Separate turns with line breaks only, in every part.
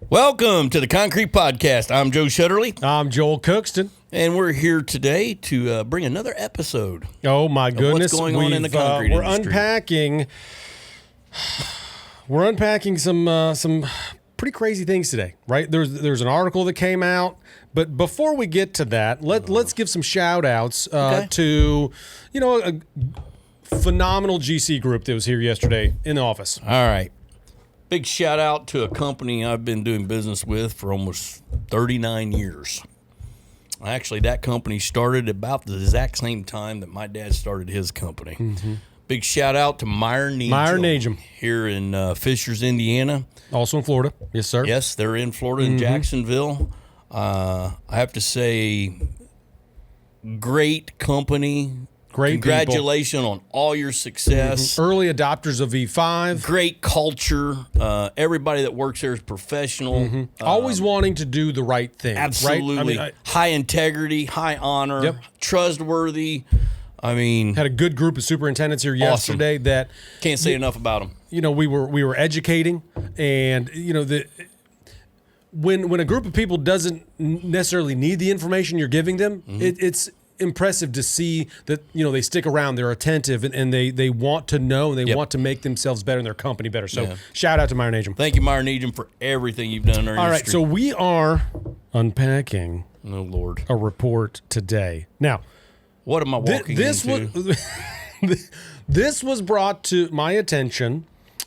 Welcome to the Concrete Podcast. I'm Joe Shetterley.
I'm Joel Cookston.
And we're here today to bring another episode.
Oh, my goodness.
What's going on in the concrete industry.
We're unpacking some pretty crazy things today, right? There's an article that came out. But before we get to that, let's give some shout-outs to, a phenomenal GC group that was here yesterday in the office.
All right. Big shout out to a company I've been doing business with for almost 39 years. Actually, that company started about the exact same time that my dad started his company. Mm-hmm. Big shout out to Meyer Needham here in Fishers, Indiana.
Also in Florida. Yes, sir.
Yes, they're in Florida in Jacksonville. I have to say, great company.
Great
Congratulations on all your success.
Mm-hmm. Early adopters of V5.
Great culture. Everybody that works there is professional.
Mm-hmm. Always wanting to do the right thing.
Absolutely.
Right?
High integrity, high honor, trustworthy.
Had a good group of superintendents here yesterday that
can't say enough about them.
We were educating, and when a group of people doesn't necessarily need the information you're giving them, it's impressive to see that they stick around, they're attentive, and they want to know, and they want to make themselves better and their company better. So shout out to Meyer Needham.
Thank you, Meyer Needham, for everything you've done in our industry.
All right, so we are unpacking a report today. Now,
what am I walking into?
This was brought to my attention,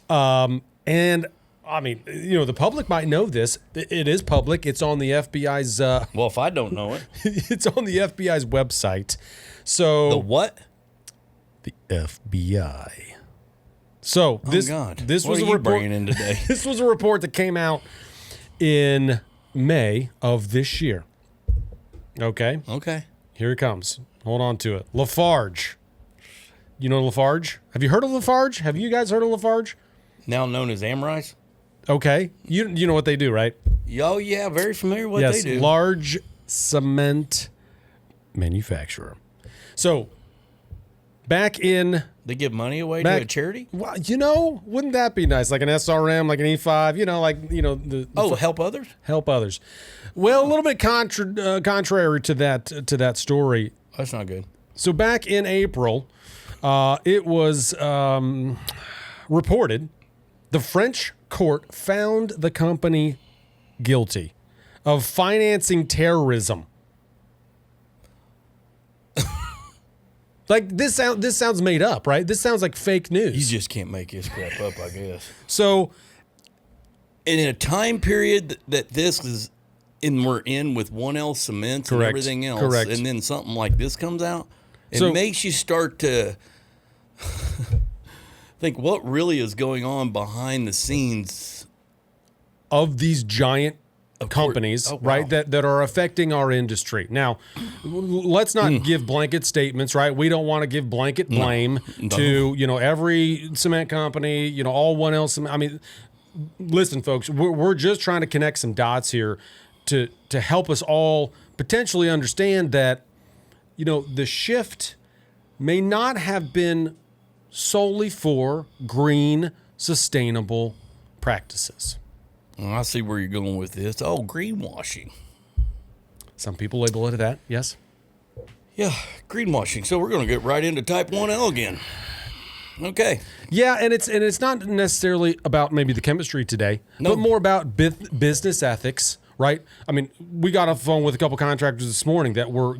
and the public might know this. It is public. It's on the FBI's.
Well, if I don't know it,
it's on the FBI's website. So
the what?
The FBI. So this was a report
bringing in today.
This was a report that came out in May of this year. Okay. Here it comes. Hold on to it. Lafarge. You know Lafarge? Have you heard of Lafarge? Have you guys heard of Lafarge?
Now known as Amrise.
Okay. You know what they do, right?
Oh, yeah. Very familiar with what they do.
Yes, large cement manufacturer. So, back in...
They give money away to a charity?
Well, wouldn't that be nice? Like an SRM, like an E5,
help others?
Help others. Well, a little bit contrary to that story.
That's not good.
So, back in April, it was reported the French court found the company guilty of financing terrorism. Like this sounds made up, right? This sounds like fake news.
You just can't make this crap up, I guess.
So,
in a time period that this is, and we're in with 1L cements and everything else, and then something like this comes out, it makes you start to think what really is going on behind the scenes
of these giant companies, right, that are affecting our industry. Now, let's not give blanket statements, right? We don't want to give blanket blame to, every cement company, all 1L cement. Listen, folks, we're just trying to connect some dots here to help us all potentially understand that, the shift may not have been solely for green, sustainable practices.
Well, I see where you're going with this. Oh, greenwashing.
Some people label it that, yes.
Yeah, greenwashing. So we're going to get right into Type 1L again. Okay.
Yeah, and it's not necessarily about maybe the chemistry today, but more about business ethics, right? We got off the phone with a couple contractors this morning that were,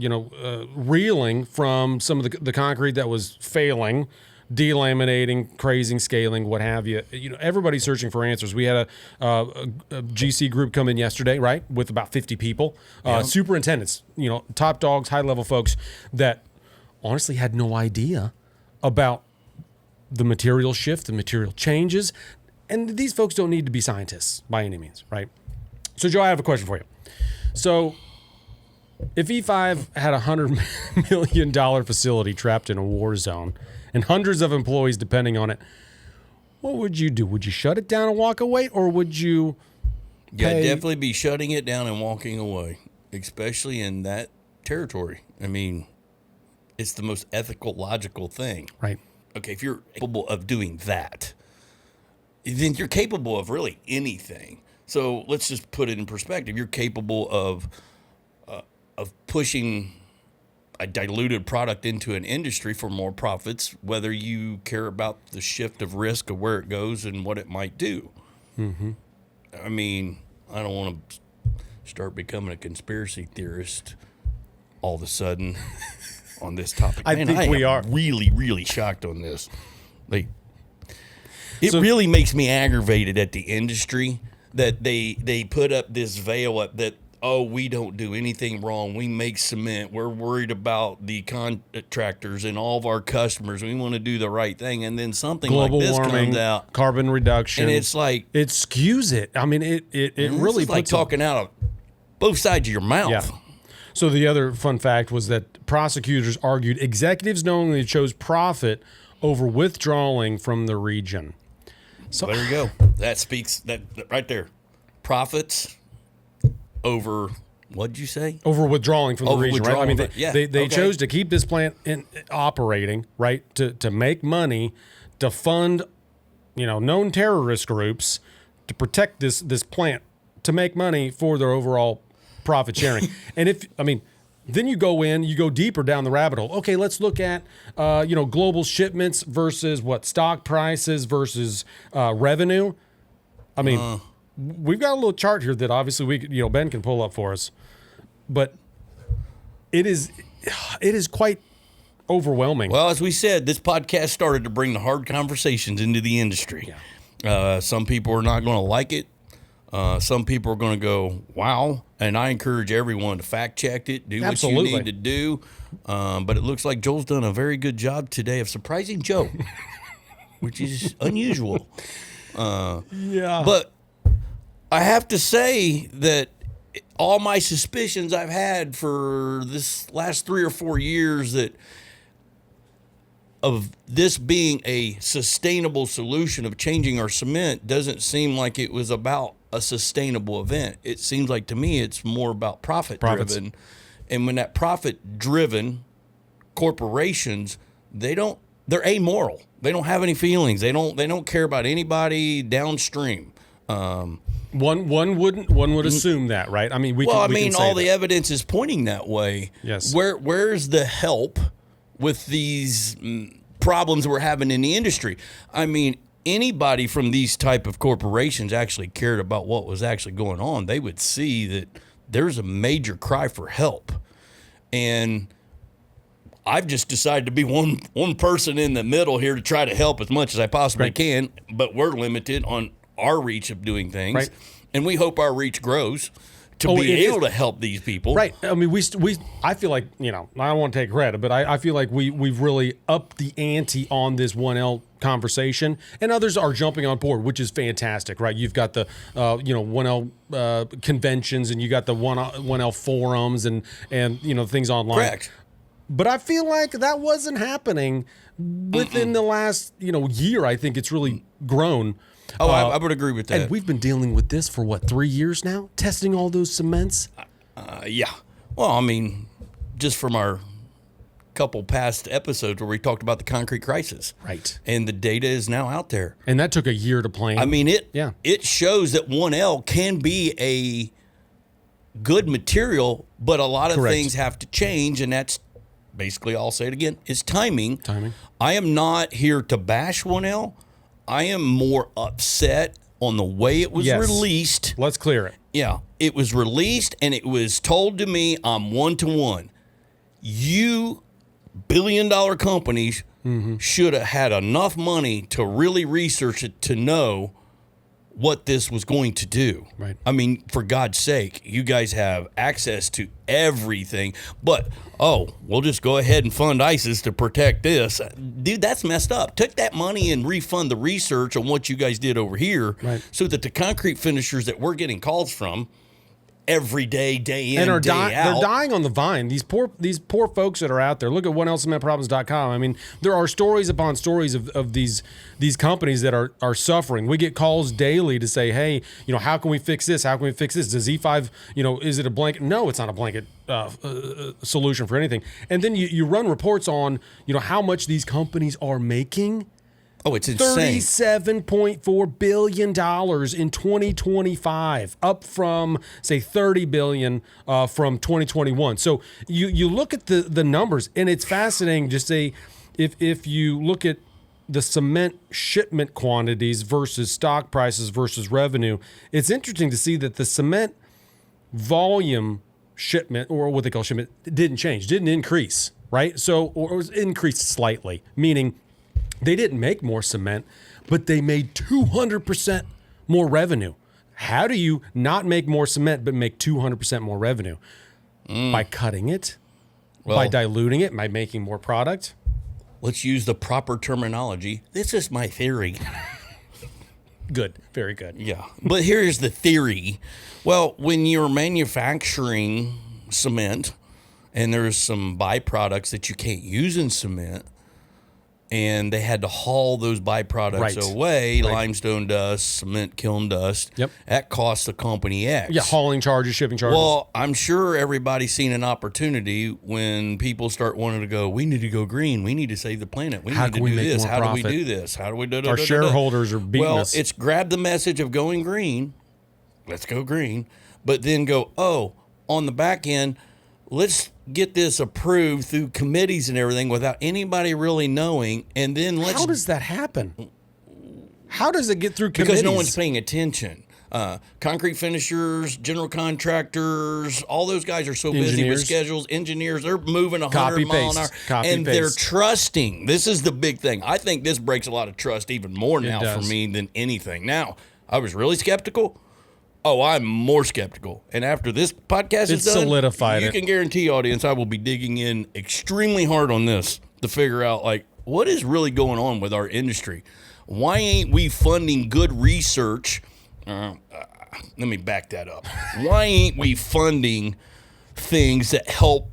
reeling from some of the concrete that was failing, delaminating, crazing, scaling, what have you. Everybody's searching for answers. We had a GC group come in yesterday, right, with about 50 people, superintendents, top dogs, high-level folks that honestly had no idea about the material shift, the material changes, and these folks don't need to be scientists by any means, right? So, Joe, I have a question for you. So, if E5 had a $100 million facility trapped in a war zone and hundreds of employees depending on it, what would you do? Would you shut it down and walk away, or would you
Yeah, definitely be shutting it down and walking away, especially in that territory. It's the most ethical, logical thing.
Right.
Okay, if you're capable of doing that, then you're capable of really anything. So let's just put it in perspective. You're capable of pushing a diluted product into an industry for more profits, whether you care about the shift of risk of where it goes and what it might do. Mm-hmm. I mean, I don't want to start becoming a conspiracy theorist all of a sudden on this topic.
I think we are
really, really shocked on this. It really makes me aggravated at the industry that they put up this veil up that, oh, we don't do anything wrong. We make cement. We're worried about the contractors and all of our customers. We want to do the right thing. And then something
global
like this
warming,
comes out.
Carbon reduction.
And it's like...
it skews it. I mean, it really
puts like talking out of both sides of your mouth.
Yeah. So the other fun fact was that prosecutors argued executives knowingly chose profit over withdrawing from the region. So
there you go. That speaks that right there. Profits over, what'd you say?
Over withdrawing from the region, right? I mean, they chose to keep this plant operating, right? To make money, to fund, known terrorist groups, to protect this plant, to make money for their overall profit sharing. And then you go deeper down the rabbit hole. Okay, let's look at, global shipments versus stock prices versus revenue. I mean, we've got a little chart here that obviously Ben can pull up for us, but it is quite overwhelming.
Well, as we said, this podcast started to bring the hard conversations into the industry. Yeah. Some people are not going to like it. Some people are going to go, wow. And I encourage everyone to fact check it, do what you need to do. But it looks like Joel's done a very good job today of surprising Joe, which is unusual.
Yeah.
But I have to say that all my suspicions I've had for this last 3 or 4 years of this being a sustainable solution of changing our cement doesn't seem like it was about a sustainable event. It seems like to me it's more about profit driven. And when that profit driven corporations, they're amoral. They don't have any feelings. They don't care about anybody downstream.
One would assume that, right? I mean,
all the evidence is pointing that way.
Yes.
Where's the help with these problems we're having in the industry? I mean, anybody from these type of corporations actually cared about what was actually going on, they would see that there's a major cry for help. And I've just decided to be one person in the middle here to try to help as much as I possibly can, but we're limited on our reach of doing things.
Right.
And we hope our reach grows to be able to help these people.
Right. I mean, I feel like, I don't want to take credit, but I feel like we've really upped the ante on this 1L conversation, and others are jumping on board, which is fantastic, right? You've got the, 1L conventions, and you got the 1L forums and things online.
Correct.
But I feel like that wasn't happening within the last, year. I think it's really grown.
Oh, I would agree with that.
And we've been dealing with this for 3 years now, testing all those cements.
Yeah. Well, I mean, just from our couple past episodes where we talked about the concrete crisis.
Right.
And the data is now out there.
And that took a year to plan.
I mean, it shows that 1L can be a good material, but a lot of things have to change, and that's basically, I'll say it again, is timing. I am not here to bash 1L. I am more upset on the way it was released.
Let's clear it.
Yeah. It was released and it was told to me I'm 1-to-1. You billion-dollar companies should have had enough money to really research it to know what this was going to do.
Right.
I mean, for God's sake, you guys have access to everything, but, we'll just go ahead and fund ISIS to protect this. Dude, that's messed up. Take that money and refund the research on what you guys did over here so that the concrete finishers that we're getting calls from every day, day in, day out.
They're dying on the vine. These poor folks that are out there. Look at 1lcementproblems.com. I mean, there are stories upon stories of these companies that are suffering. We get calls daily to say, hey, how can we fix this? How can we fix this? Does E5, is it a blanket? No, it's not a blanket solution for anything. And then you run reports on, how much these companies are making.
Oh, it's insane.
$37.4 billion in 2025, up from, say, $30 billion from 2021. So you look at the numbers, and it's fascinating to say if you look at the cement shipment quantities versus stock prices versus revenue, it's interesting to see that the cement volume shipment, or what they call shipment, didn't change, didn't increase, right? So, or it was increased slightly, meaning they didn't make more cement, but they made 200% more revenue. How do you not make more cement but make 200% more revenue? By cutting it, by diluting it, by making more product.
Let's use the proper terminology. This is my theory.
Good. Very good.
Yeah. But here's the theory. Well, when you're manufacturing cement and there's some byproducts that you can't use in cement, and they had to haul those byproducts away, limestone dust, cement kiln dust.
Yep.
That costs the company X.
Yeah, hauling charges, shipping charges.
Well, I'm sure everybody's seen an opportunity when people start wanting to go, we need to go green. We need to save the planet. We need to do this. How do we do this? How do we do
Our shareholders are beating us.
Well, it's grab the message of going green. Let's go green. But then go, on the back end, let's get this approved through committees and everything without anybody really knowing. And then
how does that happen? How does it get through committees?
Because no one's paying attention. Concrete finishers, general contractors, all those guys are so busy with schedules. Engineers, they're moving 100 miles an hour. And they're trusting. This is the big thing. I think this breaks a lot of trust even more now for me than anything. Now, I was really skeptical. Oh, I'm more skeptical. And after this podcast is done,
solidified
you can guarantee, audience, I will be digging in extremely hard on this to figure out, like, what is really going on with our industry? Why ain't we funding good research? Let me back that up. Why ain't we funding things that help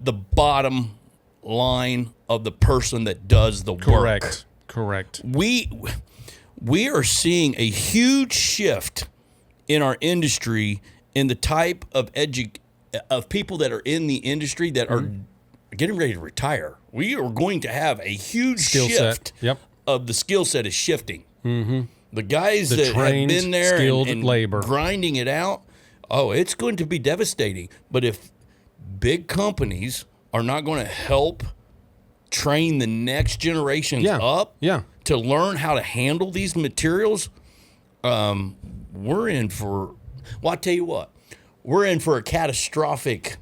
the bottom line of the person that does the work?
Correct.
We are seeing a huge shift in our industry in the type of people that are in the industry that are getting ready to retire. We are going to have a huge shift of the skill set is shifting. Mm-hmm. The guys that have been there and labor grinding it out, it's going to be devastating. But if big companies are not going to help train the next generations up to learn how to handle these materials, we're in for, well, I'll tell you what, we're in for a catastrophic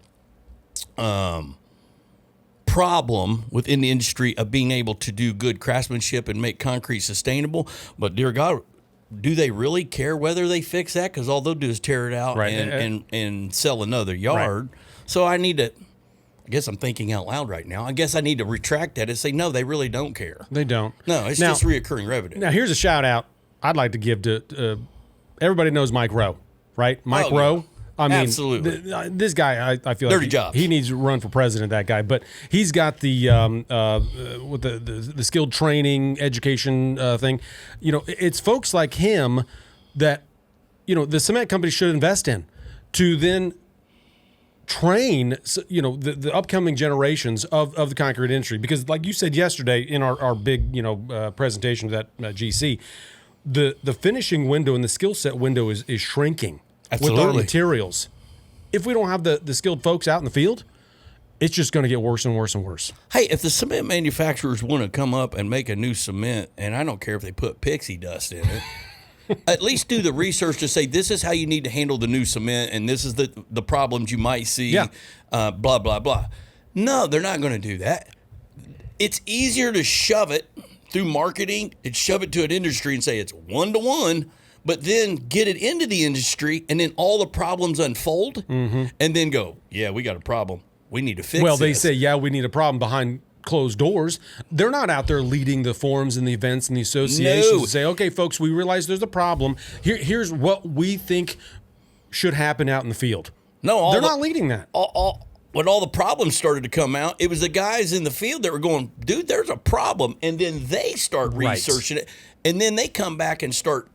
problem within the industry of being able to do good craftsmanship and make concrete sustainable. But dear God, do they really care whether they fix that? Because all they'll do is tear it out and sell another yard. Right. So I guess I'm thinking out loud right now. I guess I need to retract that and say, no, they really don't care.
They don't.
No, it's just reoccurring revenue.
Now, here's a shout out I'd like to give to everybody knows Mike Rowe, right? Mike Rowe. I mean,
absolutely.
This guy, I feel
dirty
like
jobs.
He needs to run for president, that guy. But he's got the with the skilled training education thing. You know, it's folks like him that, you know, the cement company should invest in to then train, you know, the upcoming generations of the concrete industry. Because like you said yesterday in our big, you know, presentation of that GC, the finishing window and the skill set window is shrinking.
Absolutely.
With our materials. If we don't have the skilled folks out in the field, it's just going to get worse and worse and worse.
Hey, if the cement manufacturers want to come up and make a new cement, and I don't care if they put pixie dust in it, at least do the research to say this is how you need to handle the new cement, and this is the problems you might see, blah, blah, blah. No, they're not going to do that. It's easier to shove it through marketing and shove it to an industry and say it's 1-to-1, but then get it into the industry, and then all the problems unfold, and then go, yeah, we got a problem. We need to fix it.
Well, they say, yeah, we need a problem behind closed doors. They're not out there leading the forums and the events and the associations to say, okay, folks, we realize there's a problem. Here's what we think should happen out in the field. No, they're not leading that.
When all the problems started to come out, it was the guys in the field that were going, dude, there's a problem. And then they start researching it. And then they come back and start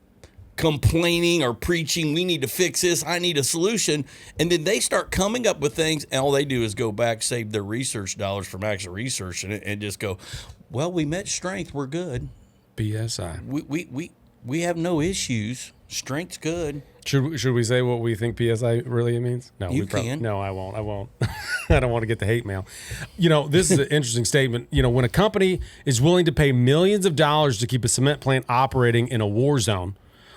complaining or preaching, we need to fix this, I need a solution. And then they start coming up with things, and all they do is go back, save their research dollars from actually researching it, and just go, well, we met strength, we're good.
PSI.
We have no issues. Strength's good.
Should we say what we think PSI really means? No,
You can.
No, I won't. I don't want to get the hate mail. This is an interesting statement. When a company is willing to pay millions of dollars to keep a cement plant operating in a war zone,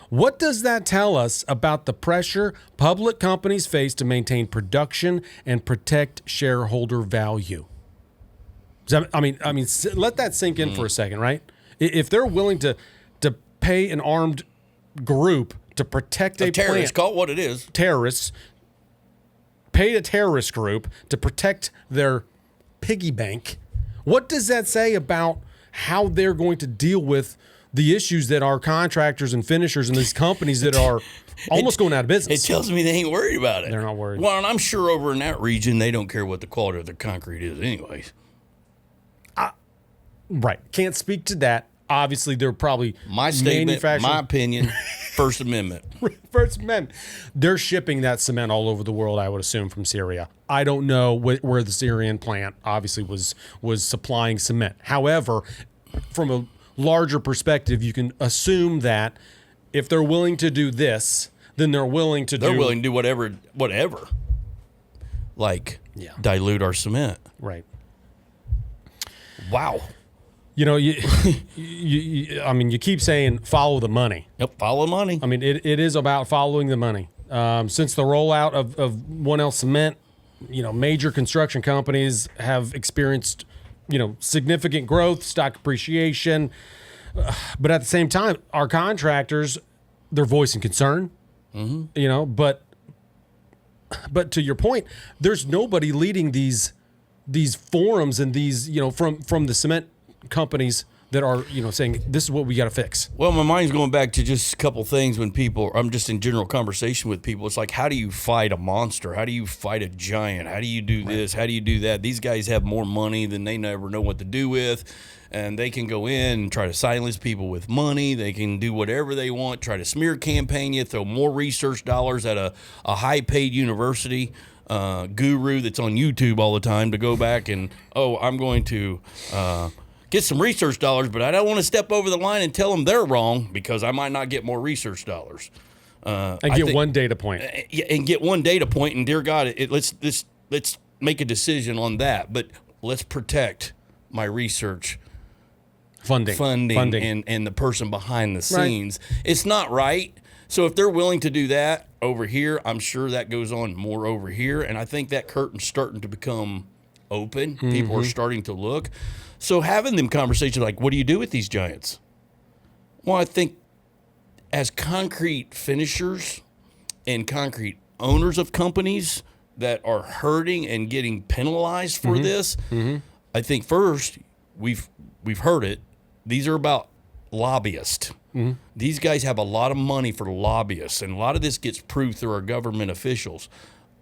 what does that tell us about the pressure public companies face to maintain production and protect shareholder value? Let that sink in for a second, right? If they're willing to pay an armed group to protect a
terrorist,
plant,
call it what it is.
Terrorists paid a terrorist group to protect their piggy bank. What does that say about how they're going to deal with the issues that our contractors and finishers and these companies that are almost going out of business?
It tells me they ain't worried about it.
They're not worried.
Well, and I'm sure over in that region, they don't care what the quality of their concrete is anyways.
Right. Can't speak to that. Obviously, they're probably
My statement, my opinion, First Amendment.
First Amendment. They're shipping that cement all over the world, I would assume, from Syria. I don't know where the Syrian plant obviously was supplying cement. However, from a larger perspective, you can assume that if they're willing to do this, then they're willing to
do whatever. Like dilute our cement.
Right.
Wow.
You keep saying follow the money.
Yep, follow money.
I mean, it is about following the money. Since the rollout of 1L Cement, major construction companies have experienced, significant growth, stock appreciation. But at the same time, our contractors, they're voicing concern, but to your point, there's nobody leading these forums and these, from the cement companies that are, saying this is what we got to fix.
Well, my mind's going back to just a couple things when I'm just in general conversation with people. It's like, how do you fight a monster? How do you fight a giant? How do you do this? How do you do that? These guys have more money than they never know what to do with, and they can go in and try to silence people with money. They can do whatever they want, try to smear campaign you, throw more research dollars at a high-paid university guru that's on YouTube all the time to go back and, I'm going to get some research dollars, but I don't want to step over the line and tell them they're wrong because I might not get more research dollars.
And get one data point.
And get one data point, and dear God, let's make a decision on that. But let's protect my research funding and the person behind the scenes. Right. It's not right. So if they're willing to do that over here, I'm sure that goes on more over here. And I think that curtain's starting to become open. Mm-hmm. People are starting to look. So having them conversations like, what do you do with these giants? Well, I think as concrete finishers and concrete owners of companies that are hurting and getting penalized for this, I think first we've heard it. These are about lobbyists. These guys have a lot of money for lobbyists, and a lot of this gets proved through our government officials.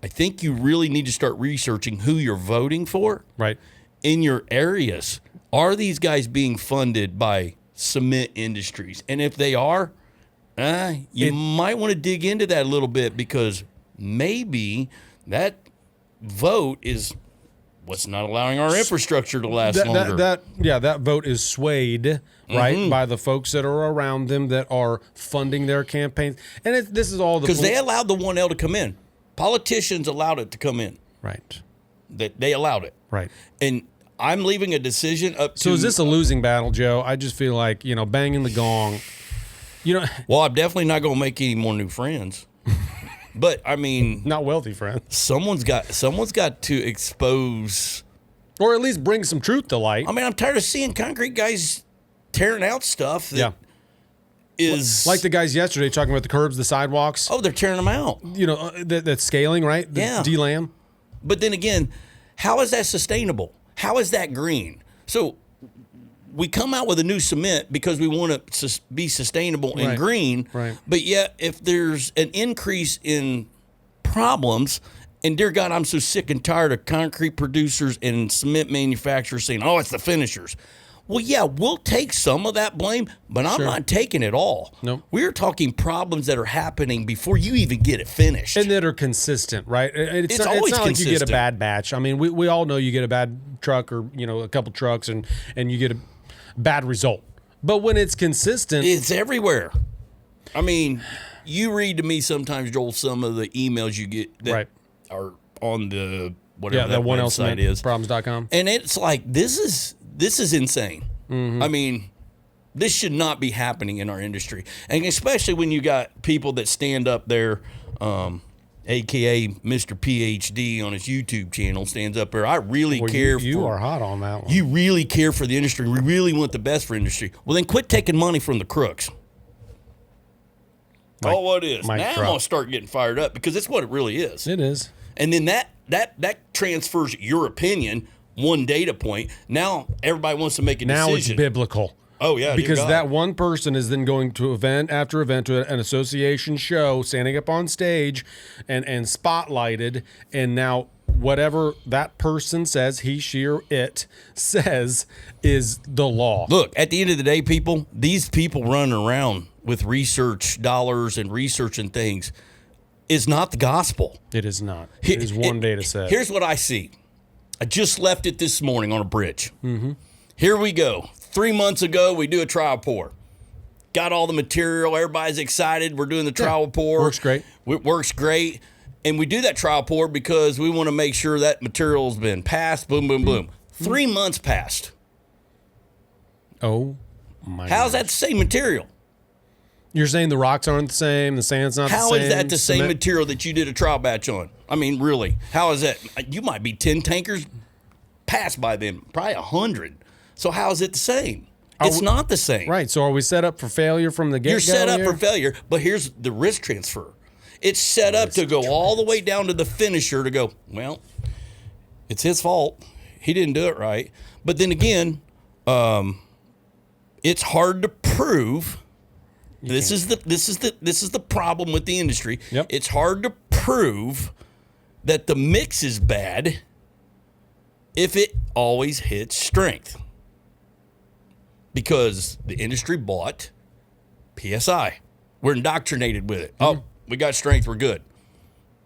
I think you really need to start researching who you're voting for.
Right.
In your areas. Are these guys being funded by cement industries? And if they are, you might want to dig into that a little bit, because maybe that vote is what's not allowing our infrastructure to last longer.
That vote is swayed, right, by the folks that are around them that are funding their campaigns. And this is all
because they allowed the 1L to come in. Politicians allowed it to come in.
Right.
They allowed it.
Right.
And I'm leaving a decision up to...
So is this a losing battle, Joe? I just feel like, banging the gong.
Well, I'm definitely not going to make any more new friends. But, I mean...
Not wealthy friends.
Someone's got to expose...
Or at least bring some truth to light.
I mean, I'm tired of seeing concrete guys tearing out stuff that is...
Like the guys yesterday talking about the curbs, the sidewalks.
Oh, they're tearing them out.
That's scaling, right? D-lam.
But then again, how is that sustainable? How is that green? So we come out with a new cement because we want to be sustainable and green.
Right.
But yet, if there's an increase in problems, and dear God, I'm so sick and tired of concrete producers and cement manufacturers saying, it's the finishers. Well, yeah, we'll take some of that blame, but I'm not taking it all.
Nope.
We're talking problems that are happening before you even get it finished.
And that are consistent, right?
It's always
it's not
consistent.
Like you get a bad batch. I mean, we all know you get a bad truck or, a couple trucks and you get a bad result. But when it's consistent,
it's everywhere. I mean, you read to me sometimes, Joel, some of the emails you get that are on the whatever that website is,
problems.com.
And it's like, this is insane. Mm-hmm. I mean, this should not be happening in our industry. And especially when you got people that stand up there, a.k.a. Mr. PhD on his YouTube channel stands up there. I really care for...
You are hot on that one.
You really care for the industry. We really want the best for industry. Well, then quit taking money from the crooks. What it is. Now I'm going to start getting fired up because it's what it really is.
It is.
And then that transfers your opinion, one data point. Now everybody wants to make a decision.
Now it's biblical.
Oh, yeah.
Because that one person is then going to event after event to an association show, standing up on stage and spotlighted. And now whatever that person says, he, she, or it says is the law.
Look, at the end of the day, people, these people running around with research dollars and research and things is not the gospel.
It is not. It is one data set.
Here's what I see. I just left it this morning on a bridge.
Mm-hmm.
Here we go. 3 months ago, we do a trial pour. Got all the material. Everybody's excited. We're doing the trial pour.
Works great.
It works great. And we do that trial pour because we want to make sure that material's been passed. Boom, boom, boom. 3 months passed.
Oh, my
How's that the same material?
You're saying the rocks aren't the same, the sand's not the same?
How is that the same material that you did a trial batch on? I mean, really, how is that? You might be 10 tankers past by then, probably 100. So how is it the same? It's not the same.
Right, so are we set up for failure from the get-go?
You're set up for failure, but here's the risk transfer. It's set up to go all the way down to the finisher to go, well, it's his fault. He didn't do it right. But then again, it's hard to prove. This is the problem with the industry.
Yep.
It's hard to prove that the mix is bad if it always hits strength. Because the industry bought PSI. We're indoctrinated with it. Oh, we got strength, we're good.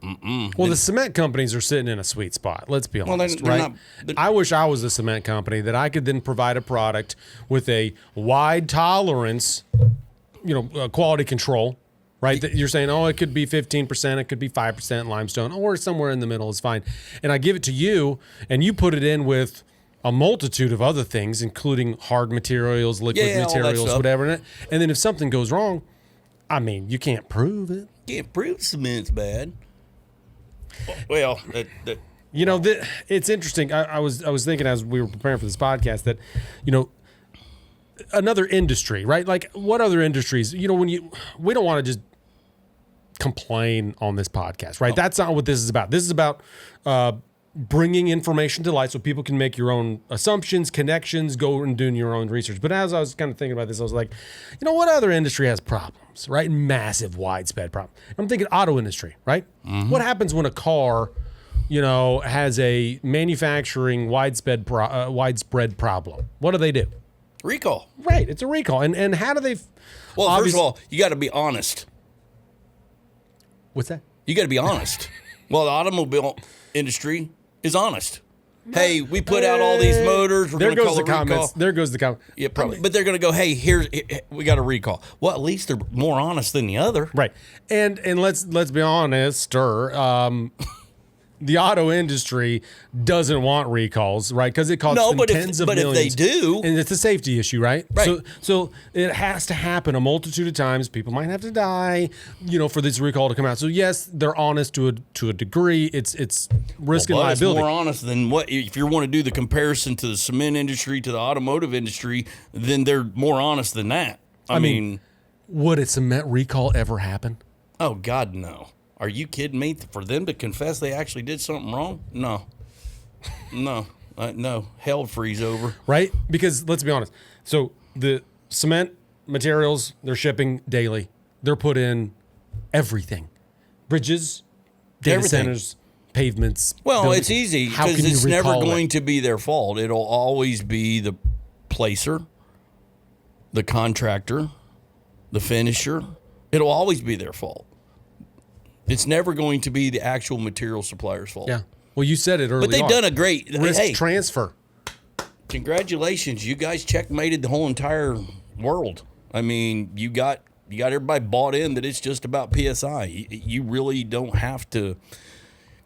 Well, the cement companies are sitting in a sweet spot. Let's be honest,
they're
right? I wish I was a cement company that I could then provide a product with a wide tolerance, quality control, right? That you're saying, it could be 15%, it could be 5% limestone, or somewhere in the middle is fine. And I give it to you, and you put it in with a multitude of other things, including hard materials, liquid materials, whatever. And then if something goes wrong, I mean, you can't prove it.
You can't prove cement's bad. Well,
it's interesting. I was thinking as we were preparing for this podcast that, another industry, right? Like what other industries, we don't want to just complain on this podcast, right? That's not what this is about. This is about bringing information to light so people can make your own assumptions, connections, go and do your own research. But as I was kind of thinking about this, I was like, what other industry has problems, right? Massive, widespread problems. I'm thinking auto industry, right? Mm-hmm. What happens when a car, has a manufacturing widespread problem? What do?
Recall.
Right, it's a recall. And how do they...
Well, first of all, you got to be honest.
What's that?
You got to be honest. Well, the automobile industry is honest. Hey, we put out all these motors. We're going to call it a recall.
There goes the comment.
Yeah, probably. But they're going to go, hey, we got a recall. Well, at least they're more honest than the other.
Right. And let's be honest, the auto industry doesn't want recalls, right? Because it costs them tens of millions.
But if they do,
and it's a safety issue, right?
Right.
So it has to happen a multitude of times. People might have to die, for this recall to come out. So yes, they're honest to a degree. It's risk and liability.
It's more honest than what if you want to do the comparison to the cement industry to the automotive industry. Then they're more honest than that. I mean,
would a cement recall ever happen?
Oh God, no. Are you kidding me? For them to confess they actually did something wrong? No. No. Hell freeze over.
Right? Because let's be honest. So the cement materials, they're shipping daily. They're put in everything. Bridges, data centers, pavements.
Well,
buildings.
It's easy because it's never going to be their fault. It'll always be the placer, the contractor, the finisher. It'll always be their fault. It's never going to be the actual material supplier's fault.
Yeah. Well, you said it earlier.
But they've done a great
risk transfer.
Congratulations. You guys checkmated the whole entire world. I mean, you got everybody bought in that it's just about PSI. You really don't have to.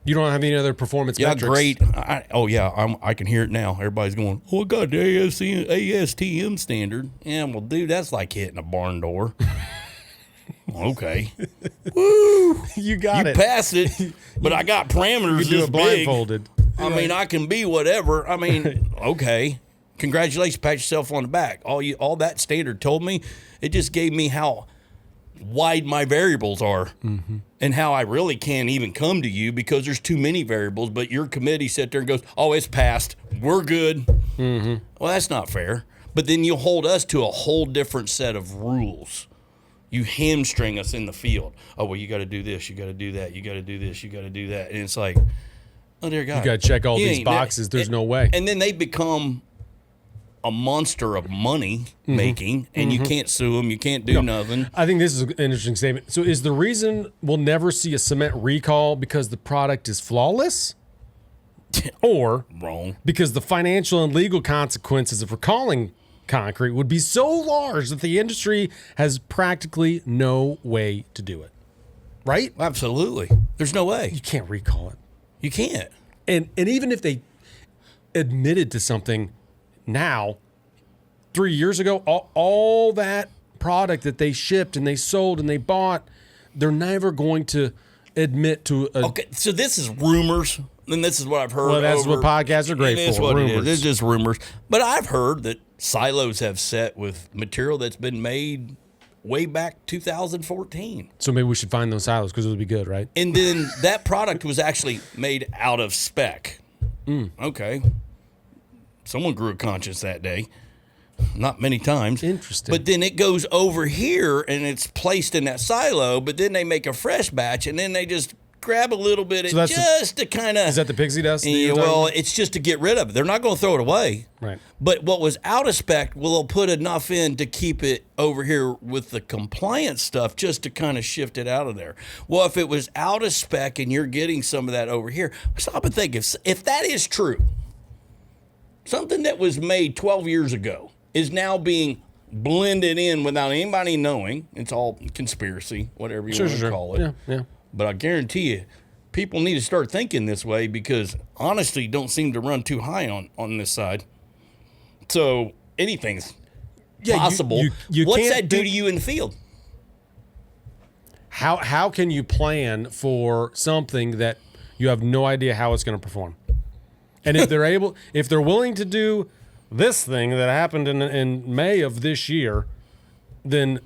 You don't have any other performance metrics.
Great. I can hear it now. Everybody's going, oh, I got the ASTM standard. Yeah, well, dude, that's like hitting a barn door. Okay. Woo!
You got it.
You passed it, but I got parameters
You do
this
it blindfolded.
big. I mean, I can be whatever. I mean, okay. Congratulations, pat yourself on the back. All that standard told me, it just gave me how wide my variables are and how I really can't even come to you because there's too many variables, but your committee sat there and goes, oh, it's passed. We're good. Well, that's not fair. But then you hold us to a whole different set of rules. You hamstring us in the field. Oh, well, you got to do this. You got to do that. You got to do this. You got to do that. And it's like, oh, dear God.
You got to check all these boxes. There's no way.
And then they become a monster of money making, and you can't sue them. You can't do nothing.
I think this is an interesting statement. So is the reason we'll never see a cement recall because the product is flawless? Or
Wrong.
because the financial and legal consequences of recalling concrete would be so large that the industry has practically no way to do it. Right?
Absolutely. There's no way.
You can't recall it.
You can't.
And even if they admitted to something now, 3 years ago, all that product that they shipped and they sold and they bought, they're never going to admit to a...
Okay, so this is rumors, and this is what I've heard.
Well, that's what podcasts are great for.
It is what
rumors.
it is. It's just rumors. But I've heard that silos have set with material that's been made way back 2014.
So maybe we should find those silos because it would be good, right?
And then that product was actually made out of spec. Okay. Someone grew a conscience that day. Not many times.
Interesting.
But then it goes over here and it's placed in that silo, but then they make a fresh batch and then they just grab a little bit to kind of...
Is that the pixie dust?
Yeah, well, it's just to get rid of it. They're not going to throw it away.
Right.
But what was out of spec, well, they'll put enough in to keep it over here with the compliance stuff just to kind of shift it out of there. Well, if it was out of spec and you're getting some of that over here, stop and think. If that is true, something that was made 12 years ago is now being blended in without anybody knowing. It's all conspiracy, whatever you want to call it.
Yeah.
But I guarantee you, people need to start thinking this way because honesty don't seem to run too high on this side. So anything's possible.
You
What's
can't
that do to you in the field?
How can you plan for something that you have no idea how it's going to perform? And if they're willing to do this thing that happened in May of this year, then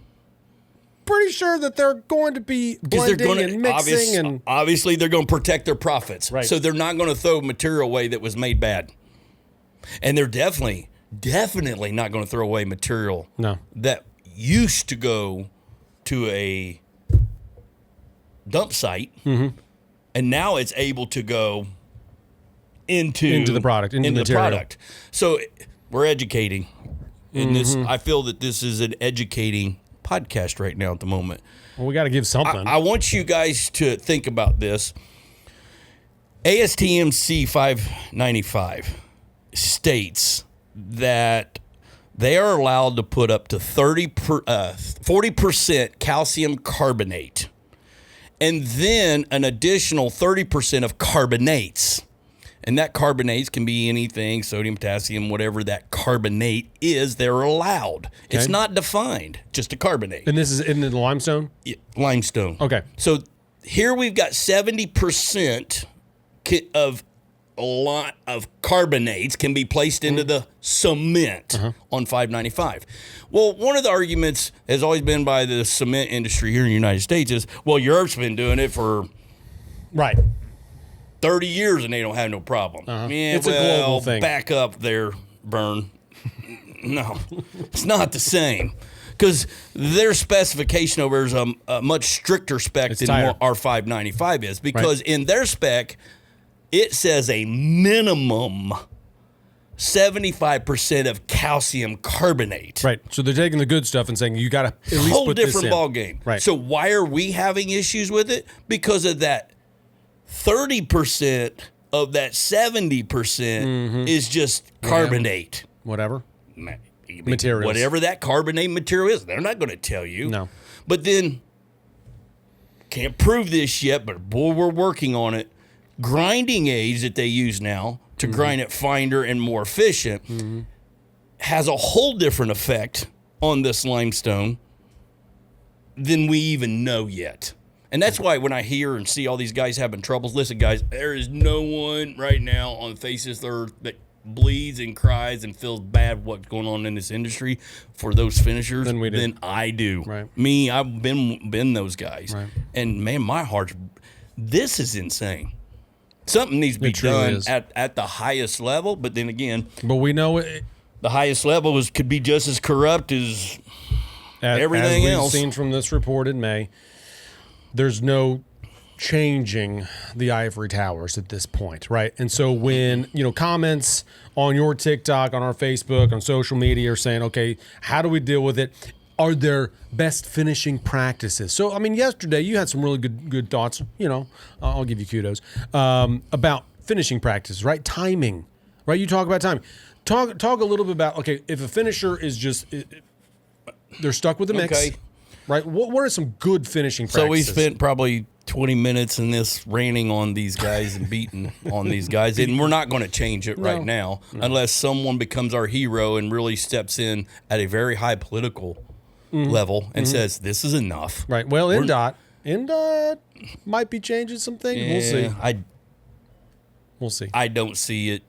pretty sure that they're going to be blending and mixing.
Obviously, they're going to protect their profits.
Right.
So they're not going to throw material away that was made bad. And they're definitely not going to throw away material that used to go to a dump site, and now it's able to go into
the product, into the
product. So we're educating. In this, I feel that this is an educating podcast right now at the moment.
Well, we got to give something.
I want you guys to think about this. ASTM C595 states that they are allowed to put up to 40% calcium carbonate and then an additional 30% of carbonates. And that carbonates can be anything, sodium, potassium, whatever that carbonate is, they're allowed. Okay. It's not defined, just a carbonate.
And this is in the limestone?
Yeah, limestone.
Okay.
So here we've got 70% of a lot of carbonates can be placed into the cement on 595. Well, one of the arguments has always been by the cement industry here in the United States is, well, Europe's been doing it for...
Right.
30 years and they don't have no problem. Yeah,
it's a global thing.
Back up there, Burn. No, it's not the same. Because their specification over is a much stricter spec than what our 595 is. Because in their spec, it says a minimum 75% of calcium carbonate.
Right. So they're taking the good stuff and saying you got to at least
whole
put this in.
different ball game.
Right.
So why are we having issues with it? Because of that 30% of that 70% is just carbonate.
Whatever. materials,
whatever that carbonate material is. They're not going to tell you.
No.
But then, can't prove this yet, but boy, we're working on it. Grinding aids that they use now to grind it finer and more efficient has a whole different effect on this limestone than we even know yet. And that's why when I hear and see all these guys having troubles, listen, guys, there is no one right now on the face of the earth that bleeds and cries and feels bad what's going on in this industry for those finishers than I do.
Right.
Me, I've been those guys.
Right.
And, man, my heart's – this is insane. Something needs to be done at the highest level, but then again –
But we know
the highest level could be just as corrupt as everything else.
As we've seen from this report in May, there's no changing the ivory towers at this point, right? And so when, comments on your TikTok, on our Facebook, on social media are saying, okay, how do we deal with it? Are there best finishing practices? So, I mean, yesterday you had some really good thoughts, I'll give you kudos, about finishing practices, right? Timing, right? You talk about timing. Talk a little bit about, okay, if a finisher is just, they're stuck with the mix, right? What are some good finishing practices?
So we spent probably 20 minutes in this ranting on these guys and beating on these guys, and we're not going to change it right now unless someone becomes our hero and really steps in at a very high political level and says, this is enough.
Right. Well, NDOT might be changing some things.
Yeah,
we'll see.
I don't see it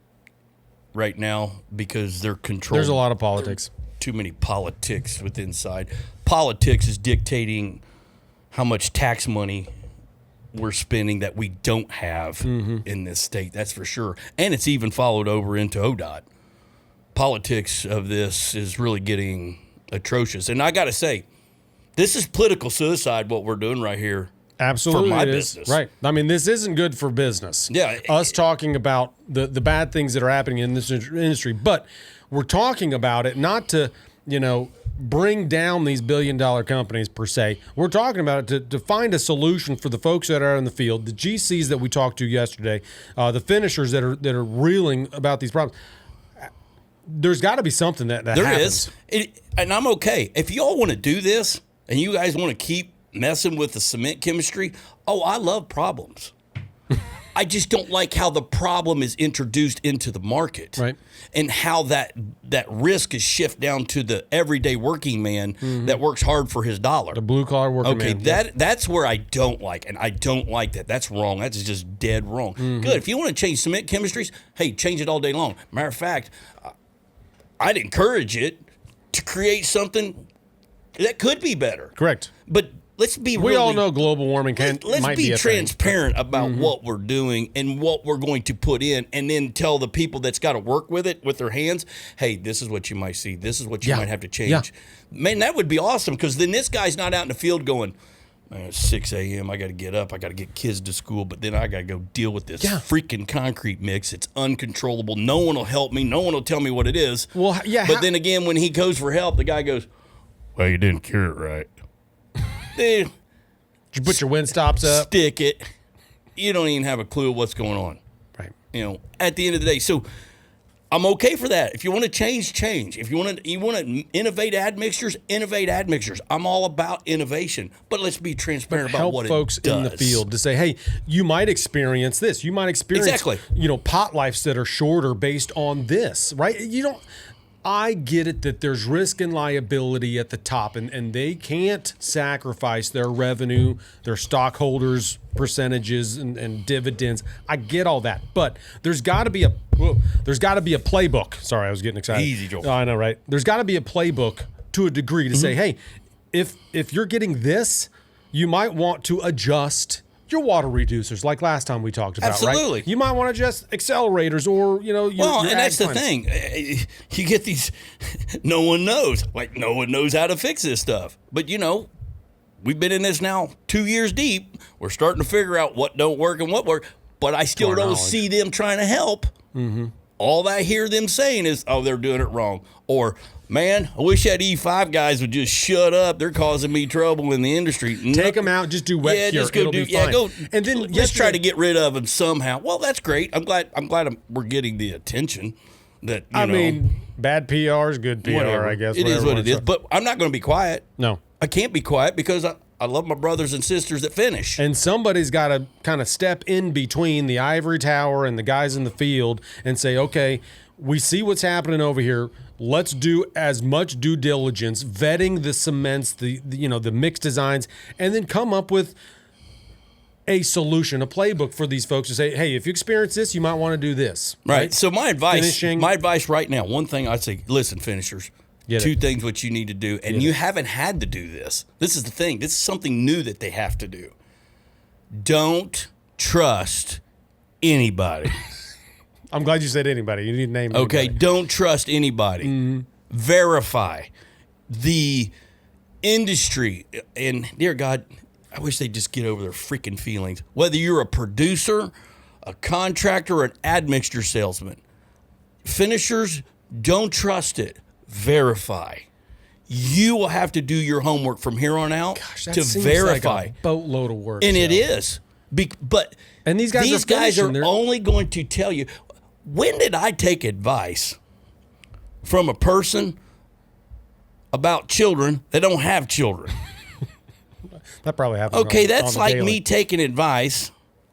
right now because they're controlled.
There's a lot of politics.
Too many politics with inside. Politics is dictating how much tax money we're spending that we don't have in this state. That's for sure. And it's even followed over into ODOT. Politics of this is really getting atrocious. And I got to say, this is political suicide, what we're doing right here.
Absolutely,
for my
it is.
business.
Right. I mean, this isn't good for business.
Yeah.
Us talking about the bad things that are happening in this industry, but we're talking about it not to, bring down these billion-dollar companies per se. We're talking about it to find a solution for the folks that are out in the field, the GCs that we talked to yesterday, the finishers that are reeling about these problems. There's got to be something that
there
happens.
Is. And I'm okay. If y'all want to do this and you guys want to keep messing with the cement chemistry, I love problems. I just don't like how the problem is introduced into the market,
right?
And how that risk is shifted down to the everyday working man that works hard for his dollar.
The blue collar working man.
Okay, that's where I don't like, and I don't like that. That's wrong. That's just dead wrong. Good. If you want to change cement chemistries, hey, change it all day long. Matter of fact, I'd encourage it to create something that could be better.
Correct.
But let's be
we all know global warming
let's
might
be
a
transparent about what we're doing and what we're going to put in, and then tell the people that's got to work with it with their hands, hey, this is what you might see. This is what you might have to change. Yeah. Man, that would be awesome, because then this guy's not out in the field going, man, it's 6 a.m. I got to get up. I got to get kids to school, but then I got to go deal with this freaking concrete mix. It's uncontrollable. No one will help me. No one will tell me what it is.
Well, yeah.
But then again, when he goes for help, the guy goes, well, you didn't cure it right. Dude,
did you put your wind stops up?
Stick it. You don't even have a clue what's going on.
Right.
At the end of the day. So I'm okay for that. If you want to change. If you want to innovate admixtures, innovate admixtures. I'm all about innovation. But let's be transparent about what it does.
Help folks in the field to say, hey, you might experience this. You might experience pot lives that are shorter based on this, right? I get it that there's risk and liability at the top, and they can't sacrifice their revenue, their stockholders' percentages and dividends. I get all that, but there's got to be a playbook. Sorry, I was getting excited.
Easy, Joel.
Oh, I know, right? There's got to be a playbook to a degree to say, hey, if you're getting this, you might want to adjust your water reducers, like last time we talked about.
Absolutely.
Right? You might want to adjust accelerators or, your
and that's the thing. You get these, no one knows. Like, no one knows how to fix this stuff. But, we've been in this now 2 years deep. We're starting to figure out what don't work and what work. But I still don't see them trying to help. Mm-hmm. All I hear them saying is, they're doing it wrong. Or, man, I wish that E5 guys would just shut up. They're causing me trouble in the industry.
Take them out. Just do wet cure. It'll be fine.
And then let's try to get rid of them somehow. Well, that's great. I'm glad we're getting the attention. that
I mean, bad PR is good PR,
whatever.
I guess.
It is
whatever
what it is. But I'm not going to be quiet.
No.
I can't be quiet because I love my brothers and sisters that finish.
And somebody's got to kind of step in between the ivory tower and the guys in the field and say, okay, we see what's happening over here. Let's do as much due diligence, vetting the cements, the mixed designs, and then come up with a solution, a playbook for these folks to say, hey, if you experience this, you might want to do this.
Right. So my advice right now, one thing I'd say, listen, finishers, two things what you need to do, and you haven't had to do this. This is the thing. This is something new that they have to do. Don't trust anybody.
I'm glad you said anybody. You need to name
okay,
anybody.
Don't trust anybody. Mm-hmm. Verify. The industry, and dear God, I wish they'd just get over their freaking feelings. Whether you're a producer, a contractor, or an admixture salesman, finishers, don't trust it. Verify. You will have to do your homework from here on out to verify.
Like a boatload of work.
And it is. But
and these guys
are only going to tell you. When did I take advice from a person about children that don't have children?
That probably happens.
Okay, that's like me taking advice.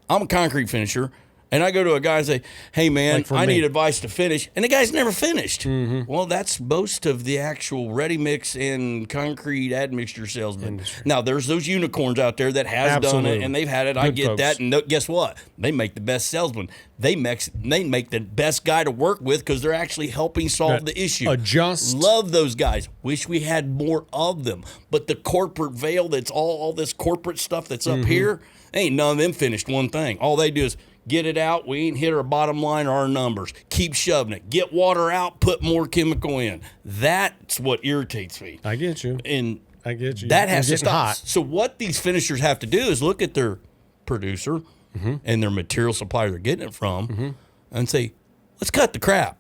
I'm a concrete finisher, and I go to a guy and say, hey, man, I need advice to finish. And the guy's never finished. Mm-hmm. Well, that's most of the actual ready mix and concrete admixture salesmen. Now, there's those unicorns out there that has done it, and they've had it. I get that. And guess what? They make the best salesman. They make the best guy to work with because they're actually helping solve the issue. Love those guys. Wish we had more of them. But the corporate veil that's all this corporate stuff that's up here, ain't none of them finished one thing. All they do is get it out. We ain't hit our bottom line or our numbers. Keep shoving it. Get water out. Put more chemical in. That's what irritates me.
I get you.
And
I get you.
That has to stop. So what these finishers have to do is look at their producer and their material supplier they're getting it from and say, let's cut the crap.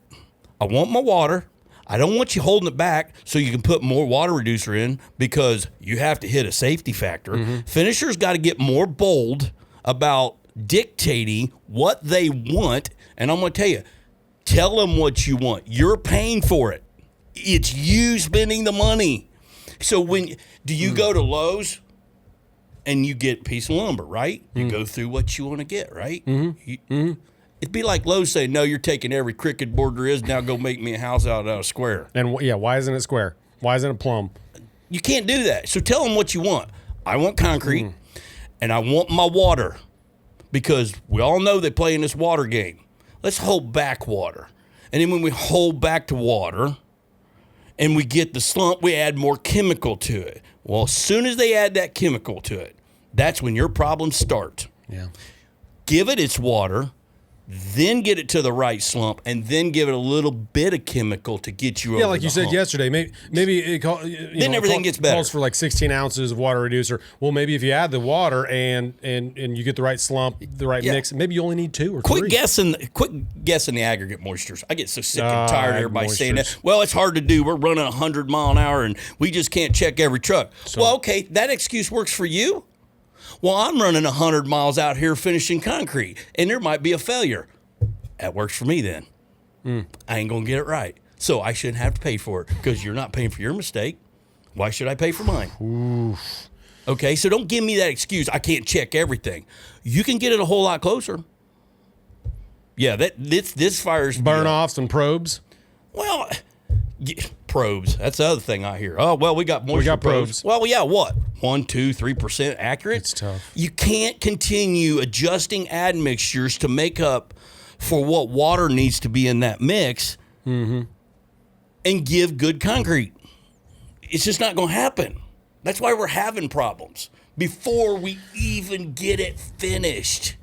I want my water. I don't want you holding it back so you can put more water reducer in because you have to hit a safety factor. Finishers got to get more bold about dictating what they want. And I'm going to tell them what you want. You're paying for it. It's you spending the money. So do you go to Lowe's and you get a piece of lumber, right? You go through what you want to get, right? It'd be like Lowe's saying, no, you're taking every cricket board there is. Now go make me a house out of a square.
And why isn't it square? Why isn't it plumb?
You can't do that. So tell them what you want. I want concrete and I want my water because we all know they play in this water game. Let's hold back water. And then when we hold back to water and we get the slump, we add more chemical to it. Well, as soon as they add that chemical to it, that's when your problems start.
Yeah.
Give it its water, then get it to the right slump, and then give it a little bit of chemical to get you over.
Yeah, like you said yesterday, maybe
everything gets better.
Calls for like 16 ounces of water reducer. Well, maybe if you add the water and you get the right slump, the right mix, maybe you only need 2 or 3.
Quick guessing the aggregate moistures. I get so sick and tired of everybody saying that. Well, it's hard to do. We're running 100 mile an hour and we just can't check every truck. Well, okay, that excuse works for you. Well, I'm running 100 miles out here finishing concrete, and there might be a failure. That works for me then. I ain't going to get it right. So I shouldn't have to pay for it because you're not paying for your mistake. Why should I pay for mine?
Oof.
Okay, so don't give me that excuse. I can't check everything. You can get it a whole lot closer. Yeah, this fire's...
Burn-offs and probes?
Well... probes. That's the other thing I hear. Oh, well, we got
probes.
Well, yeah, what? 1%, 2%, 3% accurate?
It's tough.
You can't continue adjusting admixtures to make up for what water needs to be in that mix and give good concrete. It's just not going to happen. That's why we're having problems before we even get it finished.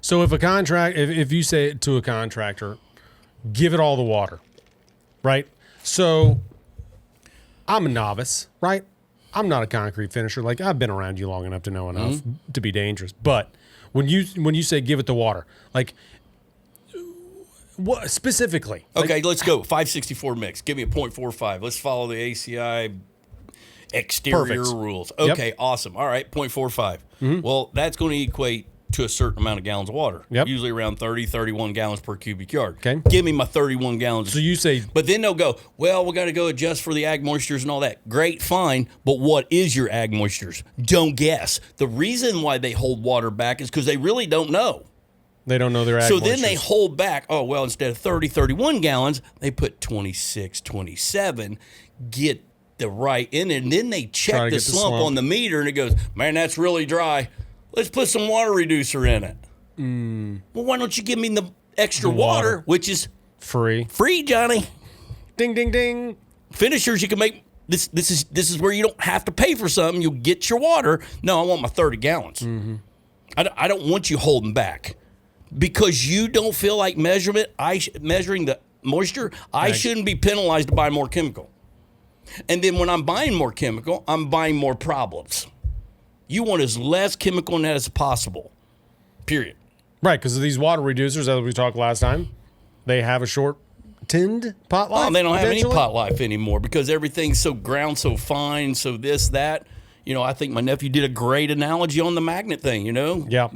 So if you say to a contractor, give it all the water, right? So I'm a novice, right? I'm not a concrete finisher. Like, I've been around you long enough to know enough to be dangerous. But when you say give it the water, like, what specifically?
Okay, let's go. 564 mix. Give me a 0.45. Let's follow the ACI exterior rules. Okay, awesome. All right, 0.45. Well, that's going to equate to a certain amount of gallons of water.
Yep.
Usually around 30, 31 gallons per cubic yard.
Okay.
Give me my 31 gallons.
So you say,
But then they'll go, well, we're going to go adjust for the ag moistures and all that. Great, fine. But what is your ag moistures? Don't guess. The reason why they hold water back is because they really don't know.
they don't know their ag
So then
moistures.
they hold back. Oh, well, instead of 30, 31 gallons, they put 26, 27, get the right in it. And then they
Try to
check the
get the
slump
slump.
on the meter, and it goes, man, that's really dry. Let's put some water reducer in it. Well, why don't you give me the extra
The
water,
water.
which is
Free.
free, Johnny?
Ding, ding, ding.
Finishers, you can make this. This is where you don't have to pay for something. You'll get your water. No, I want my 30 gallons. I don't want you holding back because you don't feel like measuring the moisture. I shouldn't be penalized to buy more chemical. And then when I'm buying more chemical, I'm buying more problems. You want as less chemical in that as possible. Period.
Right, because of these water reducers, as we talked last time, they have a short tinned pot life.
Oh, they don't have any
potentially?
pot life anymore because everything's so ground so fine, so this, that. You know, I think my nephew did a great analogy on the magnet thing, you know?
Yeah.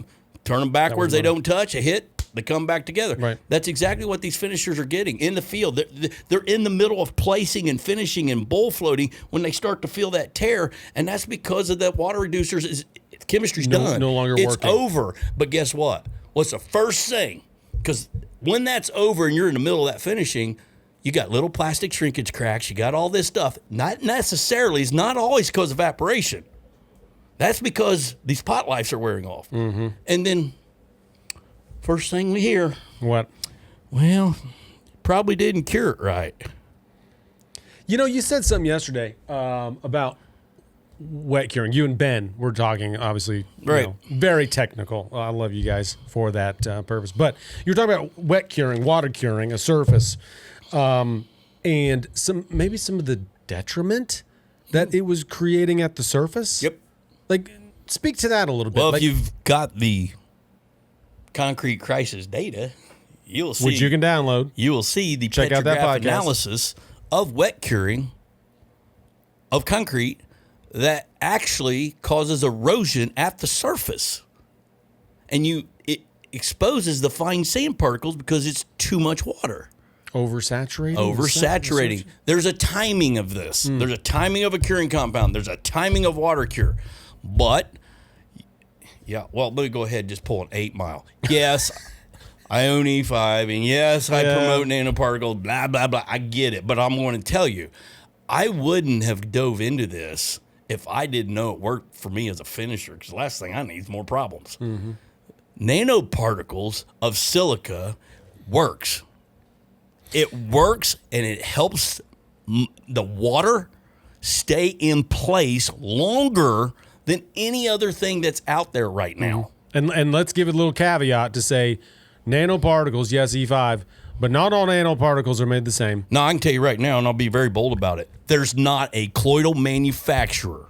Turn them backwards, they don't touch, a hit, they come back together.
Right.
That's exactly what these finishers are getting in the field. They're in the middle of placing and finishing and bowl floating when they start to feel that tear, and that's because of the water reducers. Chemistry's done.
No longer
it's
working.
over. But guess what? What's the first thing? Because when that's over and you're in the middle of that finishing, you got little plastic shrinkage cracks. You got all this stuff. Not necessarily. It's not always because of evaporation. That's because these pot lives are wearing off. Mm-hmm. And then first thing we hear,
What?
well, probably didn't cure it right.
You know, you said something yesterday about wet curing. You and Ben were talking, obviously,
Right.
very technical. I love you guys for that purpose. But you're talking about wet curing, water curing a surface, and maybe some of the detriment that it was creating at the surface.
Yep.
Like, speak to that a little bit.
Well,
like,
if you've got the concrete crisis data, you'll see.
which you can download.
You will see the
Check out that
petrograph
podcast.
analysis of wet curing of concrete that actually causes erosion at the surface. And it exposes the fine sand particles because it's too much water. Oversaturating. There's a timing of this. There's a timing of a curing compound. There's a timing of water cure. But, yeah, well, let me go ahead and just pull an 8 Mile. Yes, I own E5, and yes, I promote nanoparticles, blah, blah, blah. I get it. But I'm going to tell you, I wouldn't have dove into this if I didn't know it worked for me as a finisher, because the last thing I need is more problems. Nanoparticles of silica works. It works, and it helps the water stay in place longer than any other thing that's out there right now.
And let's give it a little caveat to say nanoparticles, yes, E5, but not all nanoparticles are made the same.
Now, I can tell you right now, and I'll be very bold about it, there's not a colloidal manufacturer